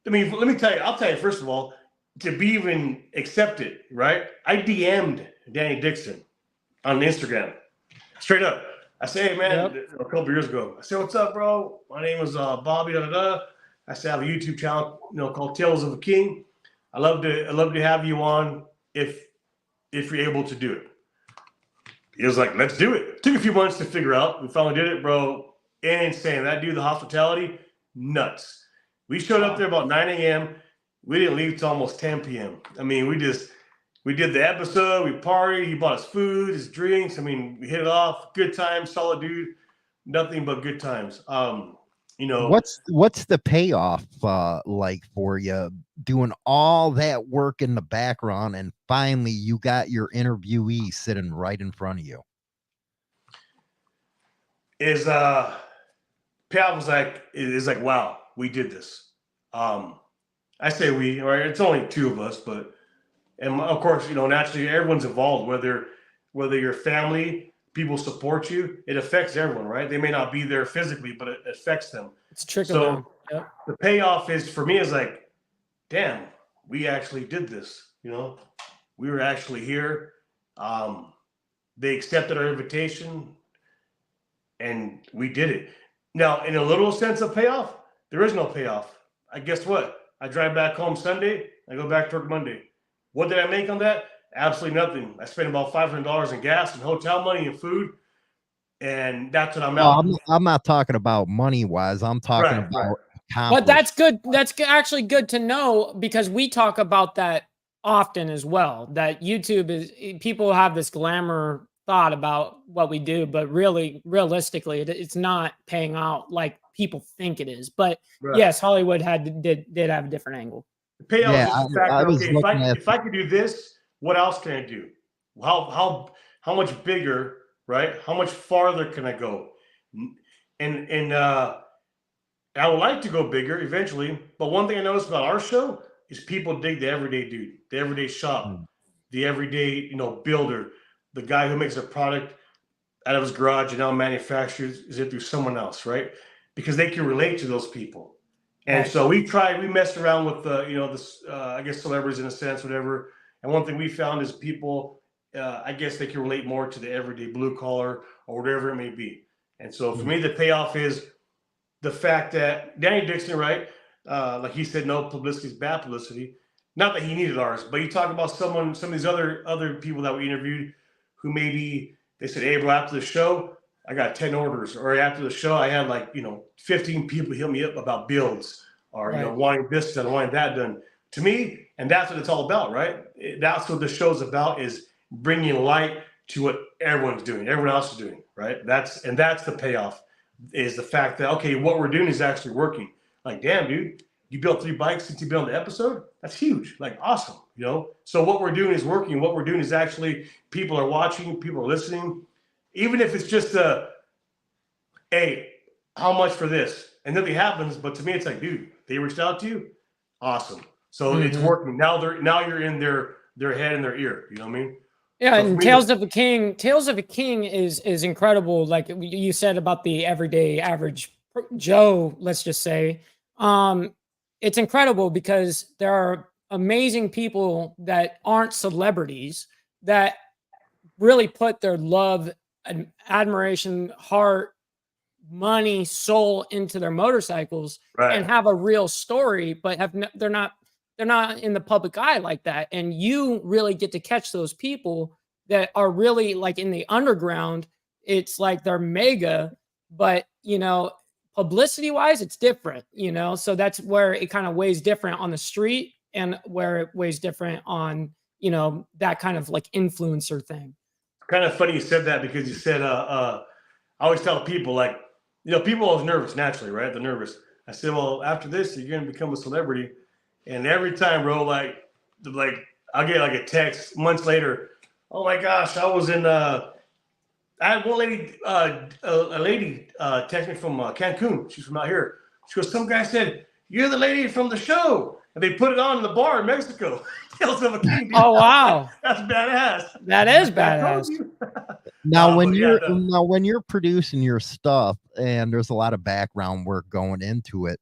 I mean, let me tell you. I'll tell you first of all, to be even accepted, right? I DM'd Danny Dixon on Instagram, straight up. I say, hey man, a couple years ago. I said, what's up, bro? My name is Bobby. I said, I have a YouTube channel, you know, called Tales of a King. I'd love to have you on if you're able to do it. It was like, let's do it. It took a few months to figure out. We finally did it, bro. Insane. That dude, the hospitality, nuts. We showed up there about 9 a.m. We didn't leave till almost 10 p.m. I mean, we did the episode. We partied. He bought us food, his drinks. I mean, we hit it off. Good times, solid dude. Nothing but good times. You know,
what's the payoff like for you doing all that work in the background and finally you got your interviewee sitting right in front of you?
Is payoff was like is like, wow, we did this. I say we, right? It's only two of us, but and of course, you know, naturally everyone's involved, whether your family, people support you, it affects everyone, right? They may not be there physically, but it affects them.
It's trickle down. Yep.
The payoff is for me is like, damn, we actually did this. You know, we were actually here. They accepted our invitation, and we did it. Now, in a little sense of payoff, there is no payoff. I guess what? I drive back home Sunday. I go back to work Monday. What did I make on that? Absolutely nothing. I spent about $500 in gas and hotel money and food, and that's what I'm out.
I'm not talking about money wise. I'm talking about.
But that's good. That's actually good to know because we talk about that often as well. That YouTube is people have this glamour thought about what we do, but really, realistically, it's not paying out like people think it is. But yes, Hollywood did have a different angle.
The payoff is the fact that okay, if I could do this, what else can I do? How much bigger, right? How much farther can I go? And I would like to go bigger eventually, but one thing I noticed about our show is people dig the everyday dude, the everyday shop, the everyday, you know, builder, the guy who makes a product out of his garage and now manufactures it through someone else, right? Because they can relate to those people. And so we messed around with you know, this I guess celebrities in a sense, whatever. And one thing we found is people, I guess they can relate more to the everyday blue collar or whatever it may be. And so for me, the payoff is the fact that Danny Dixon, right? Like he said, no publicity is bad publicity. Not that he needed ours, but you talk about some of these other people that we interviewed who maybe they said, hey, bro, after the show, I got 10 orders. Or after the show, I had like, you know, 15 people hit me up about builds or, you know, wanting this done, wanting that done. To me, and that's what it's all about, right? That's what the show's about, is bringing light to what everyone's doing, everyone else is doing, right? That's the payoff, is the fact that, okay, what we're doing is actually working. Like, damn, dude, you built 3 bikes since you've been on the episode? That's huge. Like, awesome, you know? So what we're doing is working. What we're doing is actually people are watching, people are listening. Even if it's just hey, how much for this? And nothing happens, but to me, it's like, dude, they reached out to you? Awesome. So it's working. Now you're in their head and their ear. You know what I mean?
Yeah, so and Tales of a King is incredible. Like you said about the everyday average Joe, let's just say. It's incredible because there are amazing people that aren't celebrities that really put their love and admiration, heart, money, soul into their motorcycles and have a real story, but they're not in the public eye like that. And you really get to catch those people that are really like in the underground. It's like they're mega, but you know, publicity wise, it's different, you know? So that's where it kind of weighs different on the street and where it weighs different on, you know, that kind of like influencer thing.
Kind of funny you said that because you said, I always tell people, like, you know, people are always nervous naturally, right? They're nervous. I said, well, after this, you're going to become a celebrity. And every time, bro, like I'll get like a text months later. Oh my gosh, I was in, I had one lady, a lady text me from Cancun. She's from out here. She goes, some guy said, you're the lady from the show. And they put it on in the bar in Mexico. Tales of a King. Dude.
Oh, wow.
That's badass.
That is badass.
Now, when you're producing your stuff and there's a lot of background work going into it,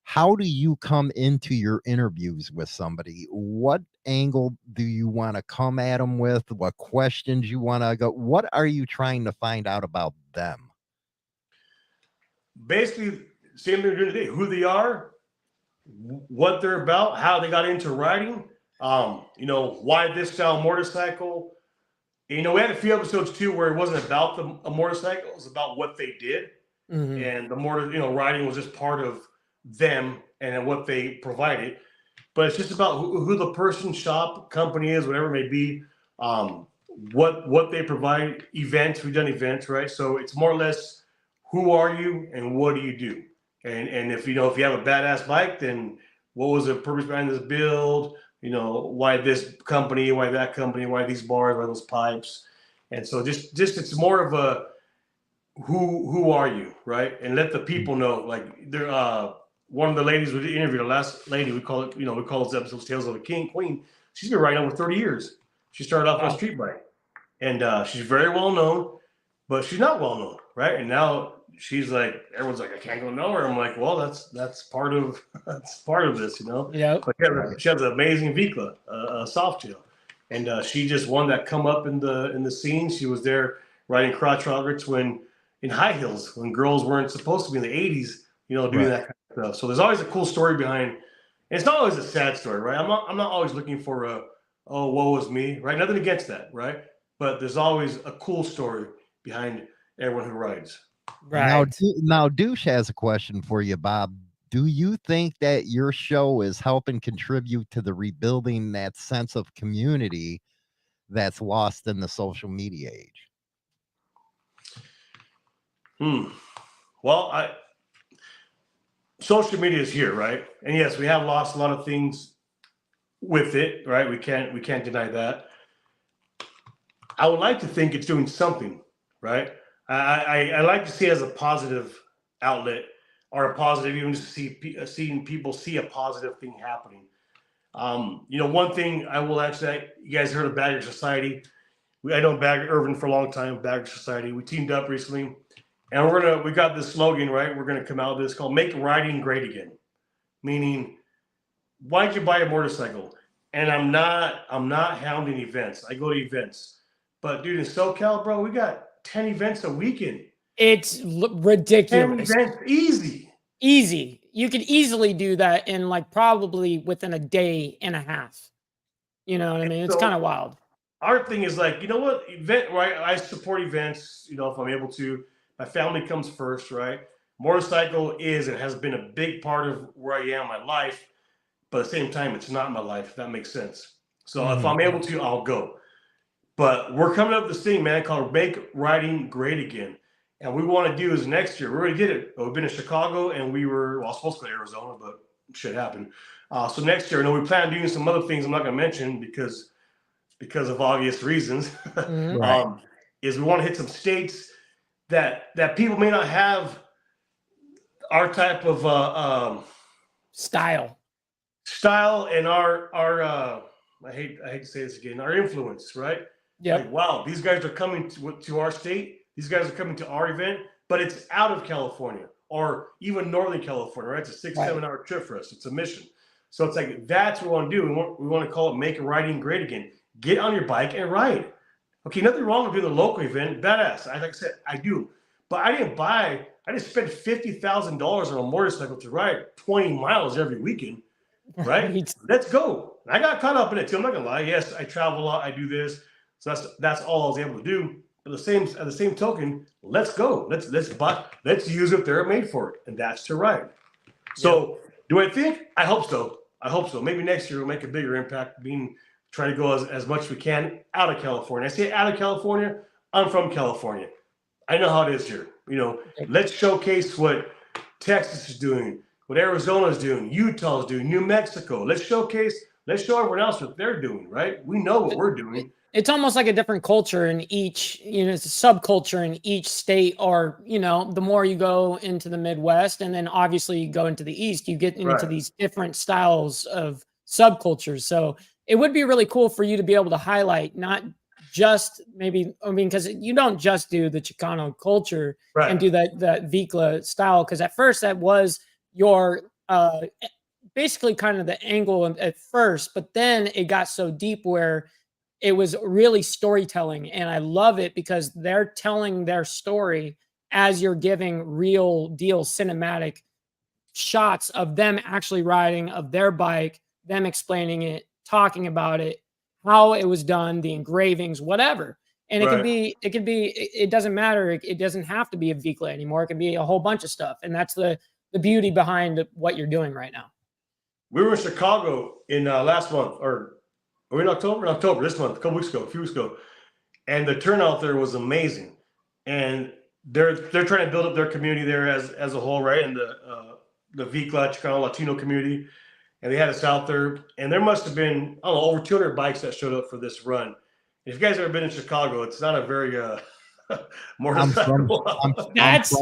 how do you come into your interviews with somebody? What angle do you want to come at them with? What questions you want to go? What are you trying to find out about them?
Basically, same thing we're doing today. Who they are, what they're about, how they got into riding, you know, why this style motorcycle, You know, we had a few episodes too where it wasn't about a motorcycle; it was about what they did, and the riding was just part of them and then what they provided. But it's just about who the person, shop, company is, whatever it may be. What they provide. Events, we've done events, right? So it's more or less who are you and what do you do, and if you have a badass bike, then what was the purpose behind this build? Why this company, why that company, why these bars, why those pipes. And so just it's more of a who are you, right? And let the people know. Like there one of the ladies we interviewed, the last lady, we call this episode Tales of a King Queen. She's been riding over 30 years. She started off on a street bike. And she's very well known, but she's not well known, right? And now she's like, everyone's like, I can't go nowhere. I'm like, well, that's part of this,
Yeah.
But she has an amazing Vikla, a soft tail, and she just won that come up in the scene. She was there riding crotch rockets in high heels when girls weren't supposed to be in the 80s, doing that kind of stuff. So there's always a cool story behind. And it's not always a sad story, right? I'm not always looking for woe was me, right? Nothing against that, right? But there's always a cool story behind everyone who rides.
Right.
Now, Douche has a question for you, Bob. Do you think that your show is helping contribute to the rebuilding that sense of community that's lost in the social media age?
Well, social media is here, right? And yes, we have lost a lot of things with it, right? We can't deny that. I would like to think it's doing something, right? I like to see it as a positive outlet or a positive, even to seeing people see a positive thing happening. One thing I will actually, you guys heard of Bagger Society. I know Irvin for a long time, Bagger Society. We teamed up recently, and we got this slogan, right? We're gonna come out with this called "Make Riding Great Again," meaning, why did you buy a motorcycle? And I'm not hounding events. I go to events. But dude, in SoCal, bro, we got 10 events a weekend.
It's ridiculous.
10 events,
easy. You could easily do that in probably within a day and a half. You know what I mean? It's kind of wild.
Our thing is like, event, right? I support events, if I'm able to. My family comes first, right? Motorcycle is and has been a big part of where I am in my life, but at the same time, it's not my life, if that makes sense. So if I'm able to, I'll go. But we're coming up with this thing, man, called Make Riding Great Again. And we want to do is next year. We already did it. We've been in Chicago, and we were supposed to go to Arizona, but shit happened. So next year, we plan on doing some other things I'm not going to mention because of obvious reasons.
Right.
Is we want to hit some states that people may not have our type of
style
and our I hate to say this again, our influence, right?
Yeah.
Like, wow, these guys are coming to our state. These guys are coming to our event, but it's out of California or even Northern California, right? It's a 6-7 hour trip for us. It's a mission. So it's like, that's what we want to do. We want to call it Make Riding Great Again. Get on your bike and ride. Okay, nothing wrong with doing a local event. Badass. Like I said, I do. But I didn't spend $50,000 on a motorcycle to ride 20 miles every weekend, right? Let's go. I got caught up in it too. I'm not gonna lie. Yes, I travel a lot. I do this. So that's all I was able to do. But at the same token, let's go. Let's use it. They're made for it, and that's to ride. So do I think? I hope so. Maybe next year we'll make a bigger impact. Trying to go as much as we can out of California. I say out of California. I'm from California. I know how it is here. Let's showcase what Texas is doing, what Arizona is doing, Utah is doing, New Mexico. Let's show everyone else what they're doing, right? We know what we're doing.
It's almost like a different culture in each, it's a subculture in each state, or, the more you go into the Midwest and then obviously you go into the East, you get into these different styles of subcultures. So it would be really cool for you to be able to highlight, not just because you don't just do the Chicano culture and do that Vikla style. Because at first that was your basically kind of the angle at first, but then it got so deep where it was really storytelling. And I love it because they're telling their story as you're giving real deal cinematic shots of them actually riding, of their bike, them explaining it, talking about it, how it was done, the engravings, whatever. And it doesn't matter. It doesn't have to be a Vikla anymore. It can be a whole bunch of stuff. And that's the beauty behind what you're doing right now.
We were in Chicago in last month, or are we in October? In October, this month, a few weeks ago. And the turnout there was amazing. And they're trying to build up their community there as a whole, right? And the Vikla, Chicano, Latino community. And they had us out there. And there must have been, I don't know, over 200 bikes that showed up for this run. If you guys ever been in Chicago, it's not a very motorcycle.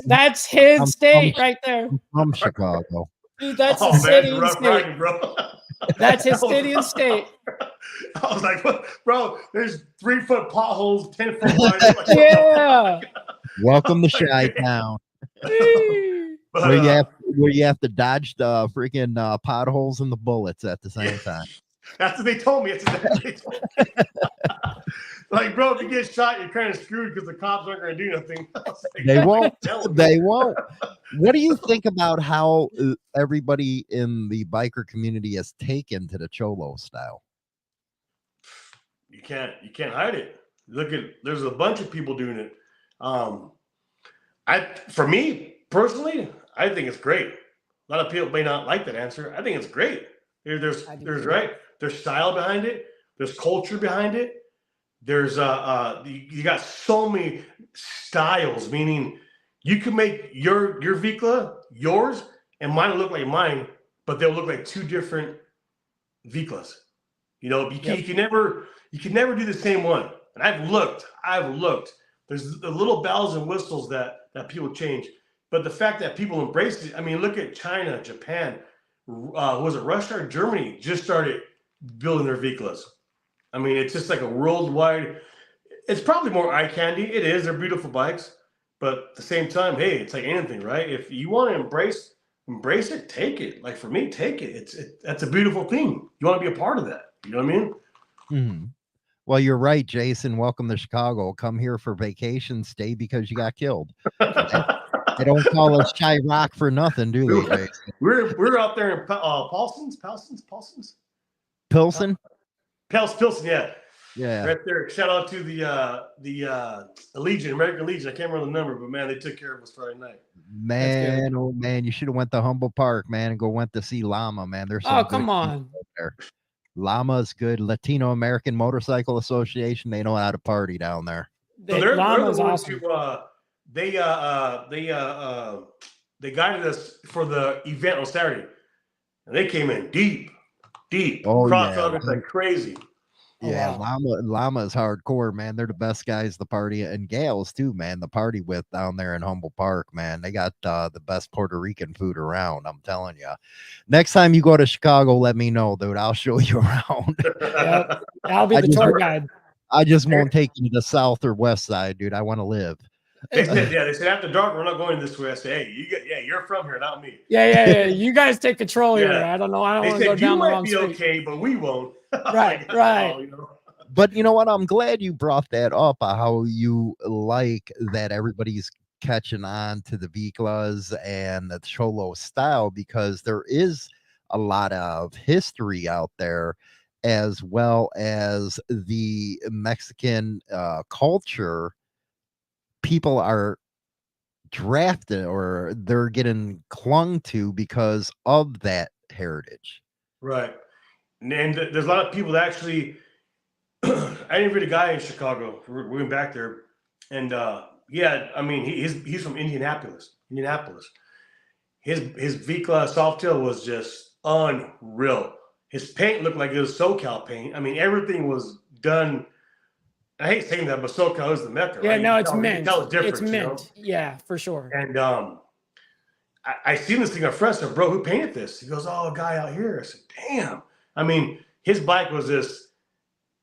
That's his state right there.
I'm from Chicago.
Dude, that's his city and state.
Riding, bro.
That's his city and state.
I was like, what? Bro, there's 3-foot potholes, 10-foot lines.
Yeah.
Welcome to Chi-Town. Where you have to dodge the freaking potholes and the bullets at the same time.
That's what they told me. Like, bro, if you get shot, you're kind of screwed because the cops aren't going to do nothing. Like,
they won't. They won't. What do you think about how everybody in the biker community has taken to the Cholo style?
You can't hide it. There's a bunch of people doing it. For me personally, I think it's great. A lot of people may not like that answer. I think it's great. There's style behind it. There's culture behind it. There's you got so many styles, meaning you can make your Vikla yours and mine will look like mine, but they'll look like two different Viklas. You know, you can never do the same one. And I've looked. There's the little bells and whistles that people change, but the fact that people embrace it. I mean, look at China, Japan. Was it Russia or Germany just started building their Viklas? I mean, it's just like a worldwide. It's probably more eye candy. It is. They're beautiful bikes, but at the same time, hey, it's like anything, right? If you want to embrace it, take it. Like for me, take it. That's a beautiful thing. You want to be a part of that. You know what I mean?
Mm-hmm. Well, you're right, Jason. Welcome to Chicago. Come here for vacation. Stay because you got killed. They don't call us Chai Rock for nothing, do they, Jason?
We're out there in Pilsen, yeah.
Yeah.
Right there. Shout out to the Legion, American Legion. I can't remember the number, but man, they took care of us Friday night.
Man, oh man, you should have went to Humboldt Park, man, and went to see Llama, man. There's
come on.
There. Llama's good. Latino American Motorcycle Association. They know how to party down there.
Llama's awesome.
They guided us for the event on Saturday, and they came in deep.
Oh,
cross like crazy.
Yeah, wow. Llama is hardcore, man. They're the best guys to party, and gals too, man. The party with down there in Humboldt Park, man. They got the best Puerto Rican food around. I'm telling you. Next time you go to Chicago, let me know, dude. I'll show you around.
Yep. I'll be the tour guide.
I just won't take you to the south or west side, dude. I want to live.
They said after dark, we're not going this way. I said, hey, you're from here, not me.
Yeah. You guys take control here. I don't know. I don't want to go down the wrong street.
Okay, but we won't.
Right.
Oh, you know?
But you know what? I'm glad you brought that up. How you like that everybody's catching on to the Viklas and the Cholo style, because there is a lot of history out there, as well as the Mexican culture. People are drafted or they're getting clung to because of that heritage.
Right. And there's a lot of people that actually, I interviewed a guy in Chicago. We went back there, and I mean, he's from Indianapolis. His Vikla Softail was just unreal. His paint looked like it was SoCal paint. I mean, everything was done. I hate saying that, but SoCal is the Mecca.
Yeah,
right?
no, it's mint.
It's mint.
You know? Yeah, for sure.
And I seen this thing at Fresno, bro. Who painted this? He goes, "Oh, a guy out here." I said, "Damn." I mean, his bike was this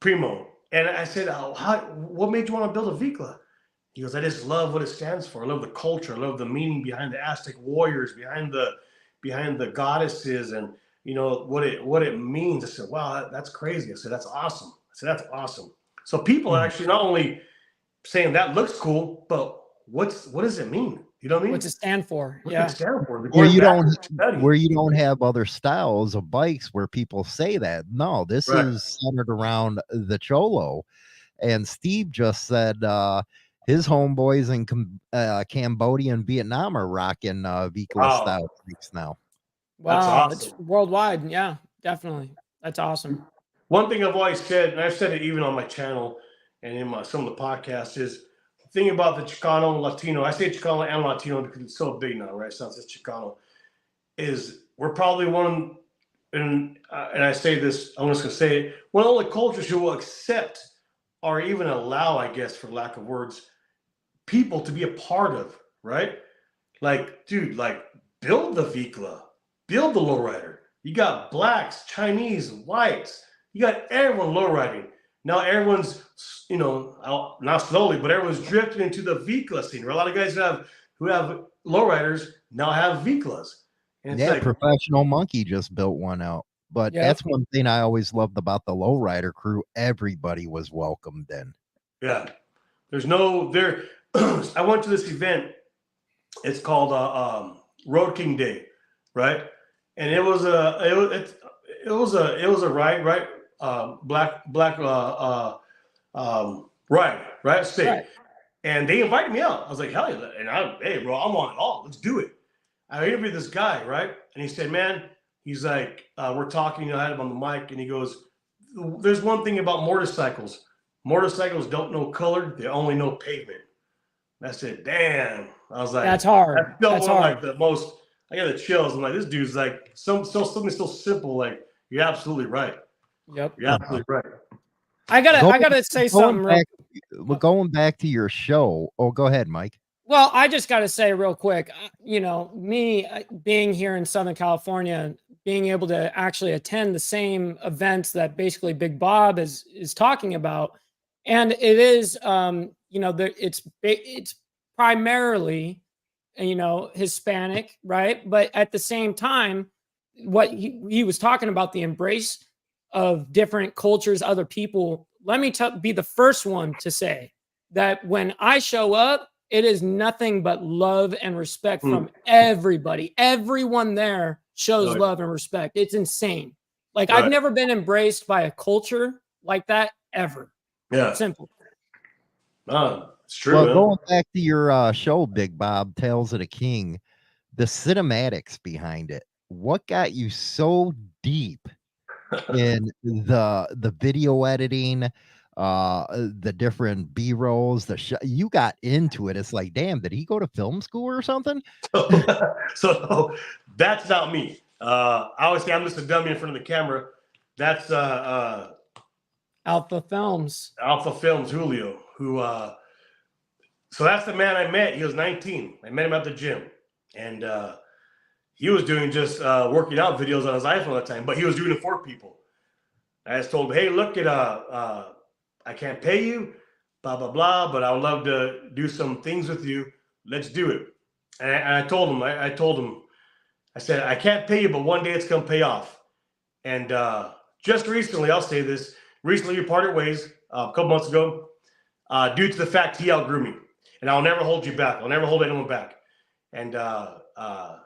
primo, and I said, "Oh, what made you want to build a Vikla?" He goes, "I just love what it stands for. I love the culture. I love the meaning behind the Aztec warriors, behind the goddesses, and you know what it means." I said, "Wow, that's crazy." I said, "That's awesome." "That's awesome." So people are actually not only saying that looks cool, but what does it mean? You know what I mean?
What's it stand for?
What does it stand for?
Where you don't have other styles of bikes where people say that. No, this is centered around the Cholo. And Steve just said his homeboys in Cambodia and Vietnam are rocking Vikla style bikes now.
Wow,
That's awesome.
it's worldwide. Yeah, definitely. That's awesome.
One thing I've always said, and I've said it even on my channel and in some of the podcasts, is the thing about the Chicano Latino. I say Chicano and Latino because it's so big now, right? It's not just Chicano. Is we're probably one, and I say this, I'm just gonna say it, one of the only cultures who will accept or even allow, I guess, for lack of words, people to be a part of, right? Like, dude, like build the Vikla, build the lowrider. You got blacks, Chinese, whites. You got everyone lowriding. Now everyone's, you know, not slowly, but everyone's drifting into the Vikla scene. Where a lot of guys who have lowriders now have Viklas. And it's like,
Professional Monkey just built one out. But that's one thing I always loved about the lowrider crew. Everybody was welcomed in. Yeah.
There's no there. I went to this event. It's called Road King Day, right? And it was a ride, right? Black right state. Right. And they invited me out. I was like, hell yeah. And hey bro, I'm on it all. Let's do it. I interviewed this guy, right? And he said, man, he's like, we're talking, I had him on the mic, and he goes, there's one thing about motorcycles. Motorcycles don't know color, they only know pavement. And I said, damn. I was like,
that's hard.
That's hard. Like the most, I got the chills. I'm like, this dude's like something so simple. Like, you're absolutely right.
Yep.
You're absolutely right.
I gotta say something.
Going back to your show. Oh, go ahead, Mike.
Well, I just got to say real quick, you know, me being here in Southern California, being able to actually attend the same events that basically Big Bob is talking about. And it is, you know, it's primarily, you know, Hispanic, right? But at the same time, what he was talking about, the embrace of different cultures, other people. Let me be the first one to say that when I show up, it is nothing but love and respect from everybody. Everyone there shows love and respect. It's insane. Like I've never been embraced by a culture like that ever.
Yeah.
Simple.
It's true.
Well, going back to your show, Big Bob, Tales of the King, the cinematics behind it. What got you so deep in the video editing? The different B-rolls, you got into it. It's like, damn, did he go to film school or something?
So that's not me. I always say I'm just a dummy in front of the camera. That's
Alpha Films,
Julio, who so that's the man I met. He was 19. I met him at the gym, and he was doing just working out videos on his iPhone at the time, but he was doing it for people. I just told him, hey, look at I can't pay you, blah, blah, blah, but I would love to do some things with you. Let's do it. And I told him, I said, I can't pay you, but one day it's going to pay off. And just recently, I'll say this, recently we parted ways a couple months ago due to the fact he outgrew me. And I'll never hold you back. I'll never hold anyone back. And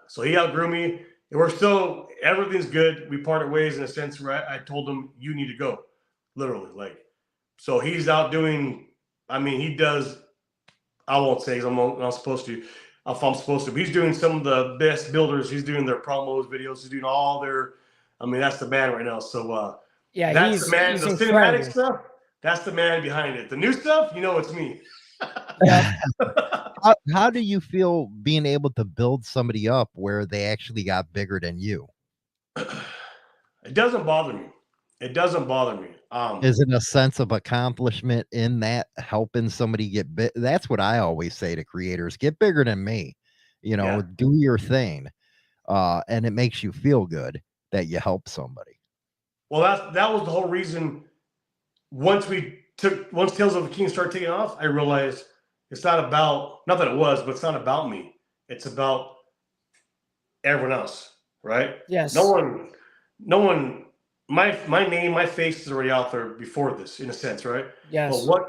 so he outgrew me. And we're still, everything's good. We parted ways in a sense where I told him, you need to go, literally, like. So he's out doing, I mean, he does, I won't say because I'm not supposed to, if I'm supposed to, but he's doing some of the best builders. He's doing their promos, videos. He's doing all their, I mean, that's the man right now. So
yeah,
that's the man. The cinematic stuff, that's the man behind it. The new stuff, you know, it's me.
How do you feel being able to build somebody up where they actually got bigger than you?
It doesn't bother me. It doesn't bother me.
Is it a sense of accomplishment in that helping somebody get big? That's what I always say to creators: get bigger than me, you know, do your thing. And it makes you feel good that you help somebody.
Well, that was the whole reason. Once Tales of the King started taking off, I realized it's not that it was, but it's not about me. It's about everyone else, right?
Yes.
No one. My name, my face is already out there before this, in a sense, right?
Yes.
But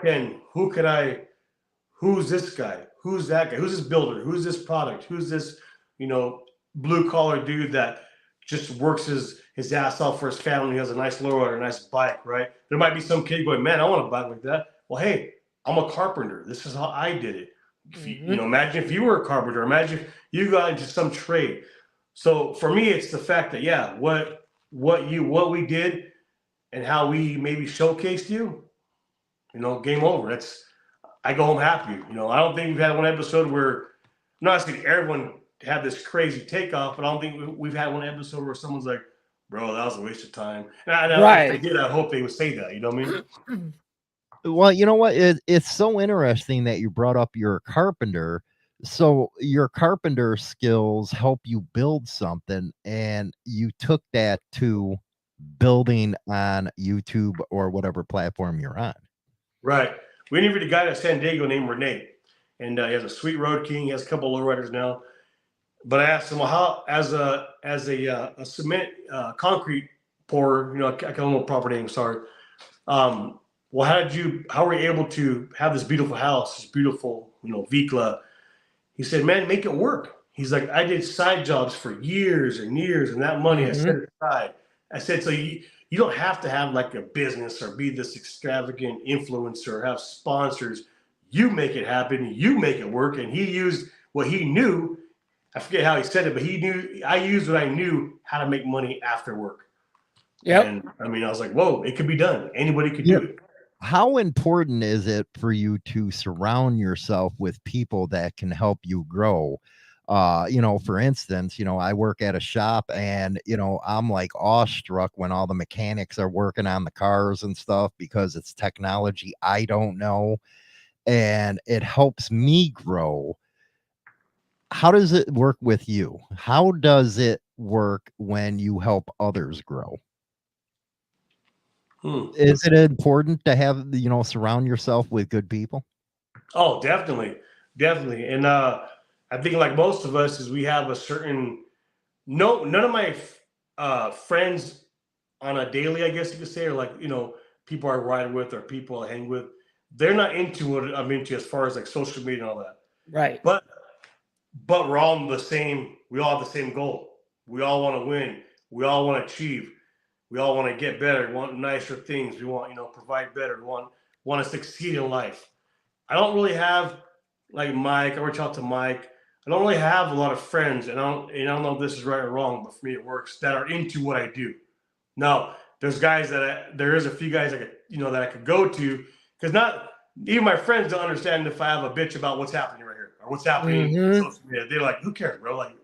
who's this guy? Who's that guy? Who's this builder? Who's this product? Who's this, you know, blue collar dude that just works his ass off for his family? He has a nice lowrider, a nice bike, right? There might be some kid going, man, I want a bike like that. Well, hey, I'm a carpenter. This is how I did it. You know, imagine if you were a carpenter. Imagine if you got into some trade. So for me, it's the fact that, yeah, what we did and how we maybe showcased you, you know, game over. I go home happy. You know, I don't think we've had one episode where, I'm not asking everyone to have this crazy takeoff, but I don't think we've had one episode where someone's like, bro, that was a waste of time. And if they did, I hope they would say that. You know what I mean?
Well, you know what? It's so interesting that you brought up your carpenter. So your carpenter skills help you build something, and you took that to building on YouTube or whatever platform you're on.
Right. We interviewed a guy at San Diego named Renee, and he has a sweet Road King. He has a couple of lowriders now. But I asked him, well, how as a cement concrete pourer, you know, I can't remember proper name, sorry. Well, how were you able to have this beautiful house, this beautiful, you know, Vikla? He said, man, make it work. He's like, I did side jobs for years and years, and that money I set it aside. I said, so you don't have to have like a business or be this extravagant influencer or have sponsors. You make it happen. You make it work. And he used what he knew. I forget how he said it, but he knew. I used what I knew how to make money after work.
Yeah.
And I mean, I was like, whoa, it could be done. Anybody could do it.
How important is it for you to surround yourself with people that can help you grow? You know, for instance, you know, I work at a shop, and, you know, I'm like awestruck when all the mechanics are working on the cars and stuff, because it's technology I don't know, and it helps me grow. How does it work with you? How does it work when you help others grow? Is it important to have, you know, surround yourself with good people?
Oh, definitely. Definitely. And I think like most of us is we have a certain, none of my friends on a daily, I guess you could say, or like, you know, people I ride with or people I hang with, they're not into what I'm into as far as like social media and all that.
Right.
But we're all the same. We all have the same goal. We all want to win. We all want to achieve. We all want to get better. We want nicer things. We want, you know, provide better. We want to succeed in life. I don't really have like Mike. I reach out to Mike. I don't really have a lot of friends, and I don't know if this is right or wrong, but for me it works, that are into what I do. Now, there's guys there is a few guys that I could go to, because not even my friends don't understand if I have a bitch about what's happening right here or what's happening in social media. They're like, who cares, bro? Like,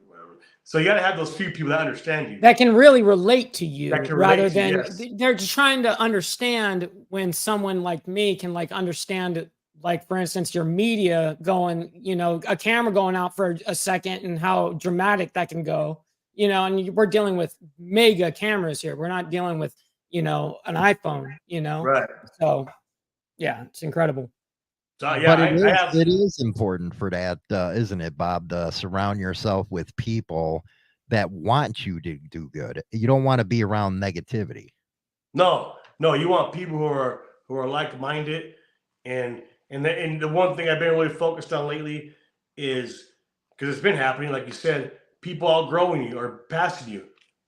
so you got to have those few people that understand you,
that can really relate to you, rather than
yes.
They're just trying to understand when someone like me can like understand, like, for instance, your media going, you know, a camera going out for a second and how dramatic that can go, you know, and we're dealing with mega cameras here. We're not dealing with, you know, an iPhone, you know?
right?
So yeah, it's incredible.
So yeah,
But it is important for that, isn't it, Bob, to surround yourself with people that want you to do good. You don't want to be around negativity.
No, you want people who are like-minded, and the one thing I've been really focused on lately is, because it's been happening, like you said, people outgrowing you or passing you.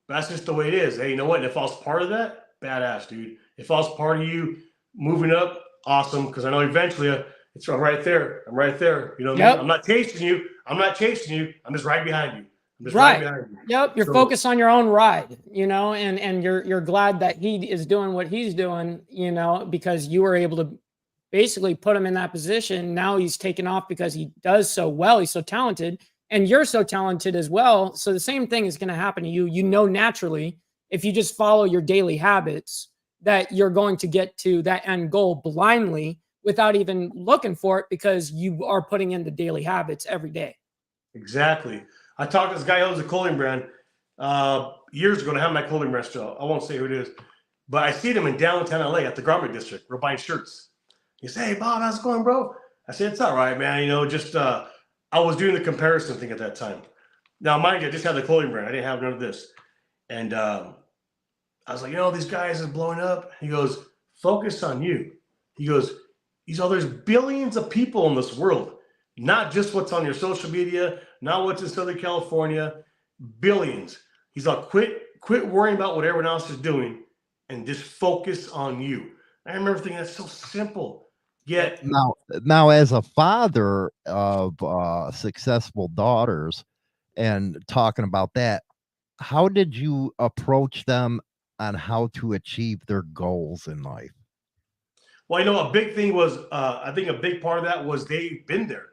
That's just the way it is. Hey, you know what? And if I was part of that, badass, dude. If I was part of you moving up, awesome. Because I know eventually it's right there. I'm right there. You know what I mean? I'm not chasing you. I'm just right behind you.
Right. Yep. You're focused on your own ride, you know, and you're glad that he is doing what he's doing, you know, because you were able to basically put him in that position. Now he's taken off because he does so well. He's so talented, and you're so talented as well. So the same thing is going to happen to you. You know, naturally, if you just follow your daily habits, that you're going to get to that end goal blindly without even looking for it, because you are putting in the daily habits every day.
Exactly. I talked to this guy who owns a clothing brand years ago, and I have my clothing brand still. I won't say who it is, but I see them in downtown LA at the Garment District. We're buying shirts. He said, "Hey, Bob, how's it going, bro?" I said, "It's all right, man. You know, just I was doing the comparison thing at that time. Now, mind you, I just had the clothing brand. I didn't have none of this. And I was like, you know, these guys are blowing up." He goes, "Focus on you." He goes, there's billions of people in this world, not just what's on your social media, not what's in Southern California, billions." He's like, quit worrying about what everyone else is doing and just focus on you. I remember thinking, that's so simple. Yet
Now, as a father of successful daughters, and talking about that, how did you approach them on how to achieve their goals in life?
well, a big thing was, I think a big part of that was they've been there.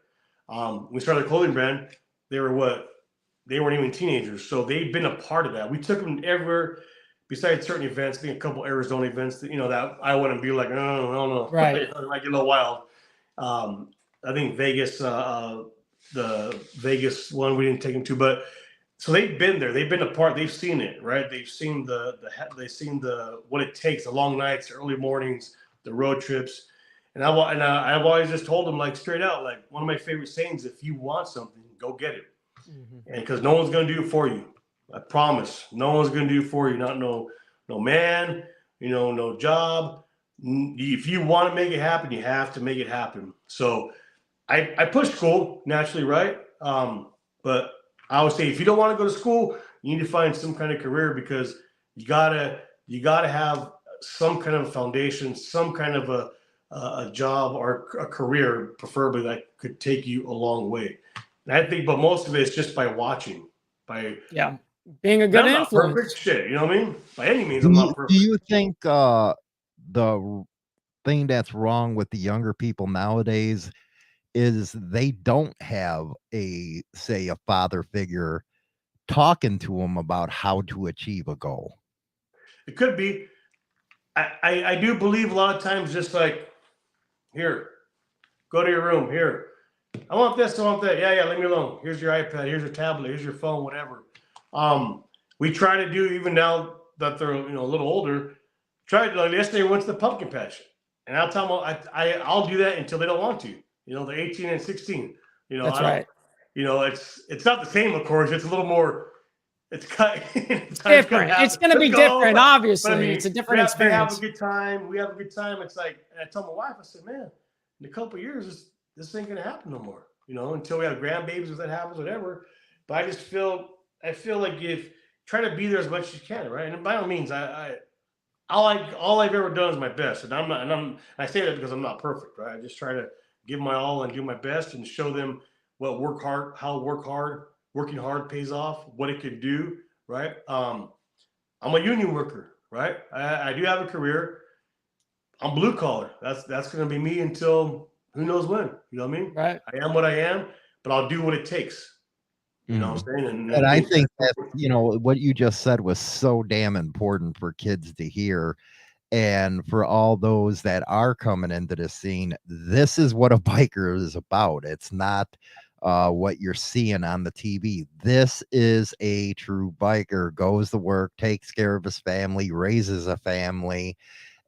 We started a clothing brand. They were what? They weren't even teenagers, so they've been a part of that. We took them everywhere, besides certain events. I think a couple Arizona events that that I wouldn't be like, no, no, no,
Right.
it might get a little wild. I think Vegas, the Vegas one, we didn't take them to, but so they've been there. They've been a part. They've seen it, right? They've seen they've seen the what it takes, the long nights, the early mornings, the road trips. And I've always just told them, like, straight out, like, one of my favorite sayings: if you want something, go get it. And because no one's gonna do it for you, I promise. No one's gonna do it for you. Not no man, no job. If you want to make it happen, you have to make it happen. So I push school naturally, right? But I would say if you don't want to go to school, you need to find some kind of career, because you gotta have some kind of foundation, some kind of a job or a career, preferably, that could take you a long way. And I think, but most of it is just by watching,
being a good
I'm not
influence.
perfect shit, you know what I mean? By any means,
Do
I'm
you,
not
do
perfect.
you think the thing that's wrong with the younger people nowadays is they don't have a father figure talking to them about how to achieve a goal?
It could be. I do believe a lot of times, just like, here, go to your room. Here, I want this, I want that. Yeah, leave me alone. Here's your iPad. Here's your tablet. Here's your phone. Whatever. We try to do, even now that they're a little older. Tried, like, yesterday, we went to the pumpkin patch, and I'll tell them I'll do that until they don't want to. They're 18 and 16.
That's right.
It's not the same, of course. It's a little more. It's cut.
It's different. It's going to be different, obviously.
But I mean,
it's a different experience.
They have a good time. We have a good time. It's like, and I told my wife, I said, man, in a couple of years, this ain't gonna happen no more. Until we have grandbabies, if that happens, whatever. But I feel like, if try to be there as much as you can, right? And by all means, all I've ever done is my best, and I say that because I'm not perfect, right? I just try to give my all and do my best and show them how working hard pays off, what it can do, right? I'm a union worker, right? I do have a career. I'm blue collar. That's going to be me until who knows when. You know what I mean?
Right.
I am what I am, but I'll do what it takes. You know what I'm saying?
And I think that, what you just said was so damn important for kids to hear. And for all those that are coming into the scene, this is what a biker is about. It's not what you're seeing on the TV. This is a true biker, goes to work, takes care of his family, raises a family,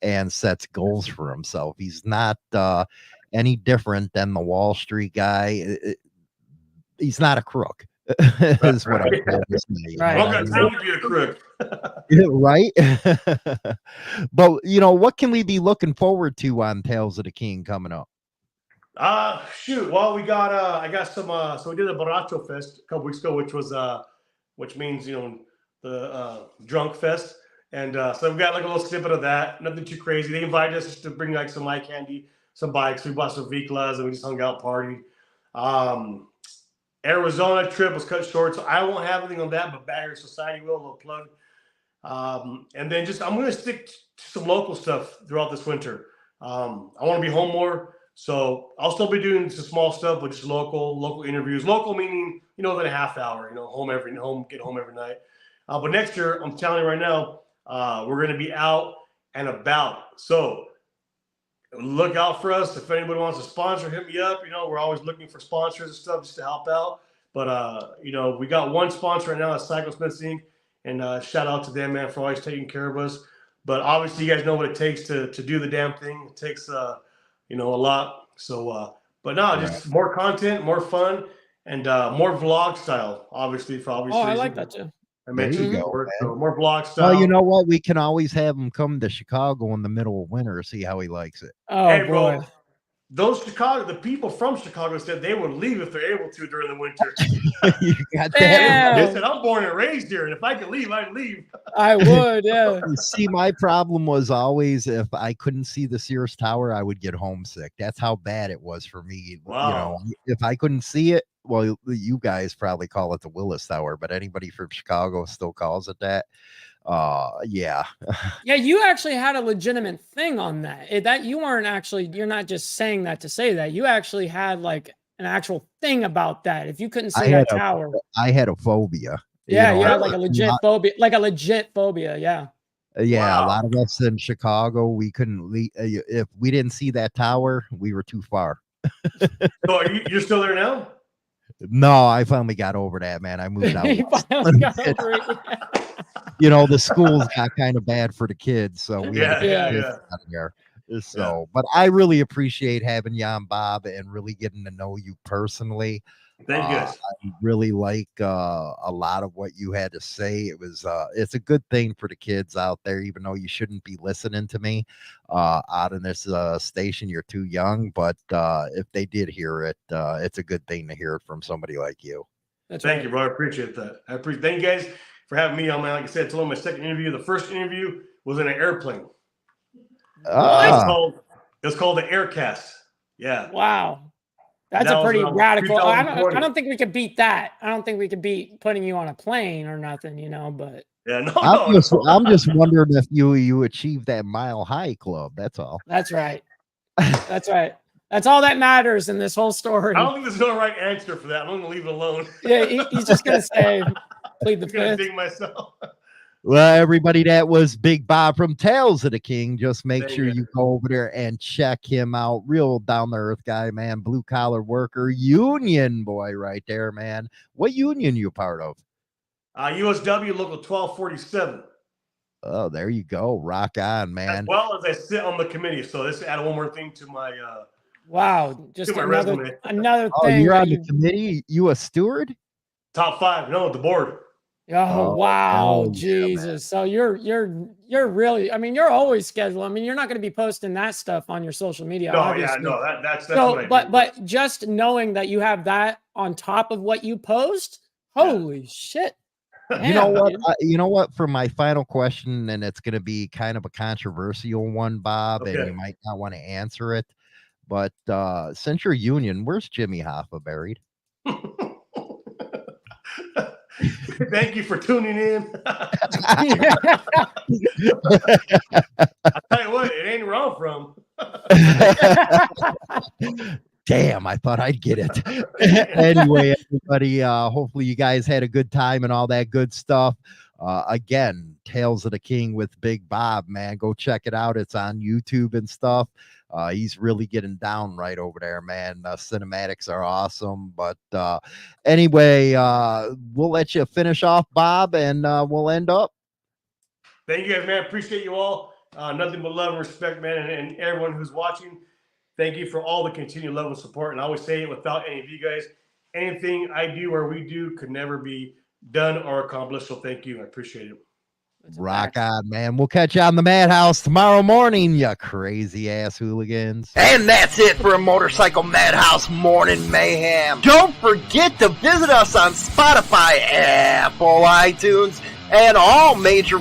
and sets goals for himself. He's not any different than the Wall Street guy. He's not a crook. Is what I'm trying to say.
Right.
I don't got time to be a crook.
Right? But what can we be looking forward to on Tales of the King coming up?
Shoot. Well, we got I got some so we did a Borracho Fest a couple weeks ago, which means the drunk fest. And so we got like a little snippet of that. Nothing too crazy. They invited us just to bring like some eye candy, some bikes. We bought some Viklas and we just hung out, partied. Arizona trip was cut short, so I won't have anything on that, but Bagger Society will, a little plug. And then I'm going to stick to some local stuff throughout this winter. I want to be home more, so I'll still be doing some small stuff, but just local interviews. Local meaning, than a half hour. Get home every night. But next year, I'm telling you right now, we're going to be out and about. So look out for us. If anybody wants to sponsor, hit me up. We're always looking for sponsors and stuff just to help out. But we got one sponsor right now, that's Cycle Smiths Inc. And shout out to them, man, for always taking care of us. But obviously, you guys know what it takes to do the damn thing. It takes a lot. So, but no, just more content, more fun, and more vlog style. Obviously, for obvious reasons.
I like that too.
I mentioned before, so more vlog style.
Well, you know what? We can always have him come to Chicago in the middle of winter, see how he likes it.
Oh, hey, boy.
the people from Chicago said they would leave if they're able to during the winter.
You got that?
Damn.
They said, I'm born and raised here, and if I could leave, I'd leave.
I would, yeah.
You see, my problem was always if I couldn't see the Sears Tower, I would get homesick. That's how bad it was for me.
Wow.
You know, if I couldn't see it, well, you guys probably call it the Willis Tower, but anybody from Chicago still calls it that. Yeah.
Yeah, you actually had a legitimate thing on that. That you weren't actually, you're not just saying that to say that. You actually had like an actual thing about that. If you couldn't see that tower.
I had a phobia.
Yeah,
you know,
yeah, like a legit phobia, yeah.
Yeah,
Wow.
a lot of us in Chicago, we couldn't leave. If we didn't see that tower, we were too far.
So you're still there now?
No, I finally got over that, man. I moved out.
You finally got over it.
You know, the schools got kind of bad for the kids, so we had to get kids out of there. So, but I really appreciate having you on, Bob, and really getting to know you personally.
Thank you.
I really like a lot of what you had to say. It was it's a good thing for the kids out there, even though you shouldn't be listening to me out in this station. You're too young, but if they did hear it, it's a good thing to hear it from somebody like you.
Thank you, bro. I appreciate that. Thank you guys for having me on. Like I said, I told my second interview. The first interview was in an airplane. It was called the Aircast. Yeah.
Wow. That's a pretty radical. I don't think we could beat that. I don't think we could beat putting you on a plane or nothing, you know, but
yeah,
I'm just wondering if you achieved that Mile High Club. That's all.
That's right. That's right. That's all that matters in this whole story.
I don't think there's no right answer for that. I'm going to leave it alone.
Yeah, he's just going to say, plead the
I'm going to
fifth.
dig myself.
Well, everybody, that was Big Bob from Tales of the King. Just make sure you go over there and check him out. Real down-to-earth guy, man. Blue-collar worker, union boy right there, man. What union you part of?
USW Local 1247.
Oh, there you go. Rock on, man.
As well as I sit on the committee. So this add one more thing to my
wow, just
my
another
resume.
Oh,
thing.
you're on the committee? You a steward?
Top 5. No, the board.
Oh wow,
yeah,
Jesus.
man.
So you're really, I mean, you're always scheduled. I mean, you're not going to be posting that stuff on your social media.
No,
obviously.
yeah, no, that's
so,
what I do.
but just knowing that you have that on top of what you post, holy shit.
You know what? You know what? For my final question, and it's going to be kind of a controversial one, Bob, and you might not want to answer it. But since you're union, where's Jimmy Hoffa buried?
Thank you for tuning in. I'll tell you what, it ain't where I'm from.
Damn, I thought I'd get it. Anyway, everybody, hopefully you guys had a good time and all that good stuff. Again, Tales of the King with Big Bob, man. Go check it out. It's on YouTube and stuff. He's really getting down right over there, man. Cinematics are awesome. But anyway, we'll let you finish off, Bob, and we'll end up.
Thank you guys, man. Appreciate you all. Nothing but love and respect, man. And everyone who's watching, thank you for all the continued love and support. And I always say it, without any of you guys, anything I do or we do could never be done or accomplished. So thank you. I appreciate it.
Rock on, man. We'll catch you on the Madhouse tomorrow morning, you crazy ass hooligans. And that's it for a Motorcycle Madhouse Morning Mayhem. Don't forget to visit us on Spotify, Apple, iTunes, and all major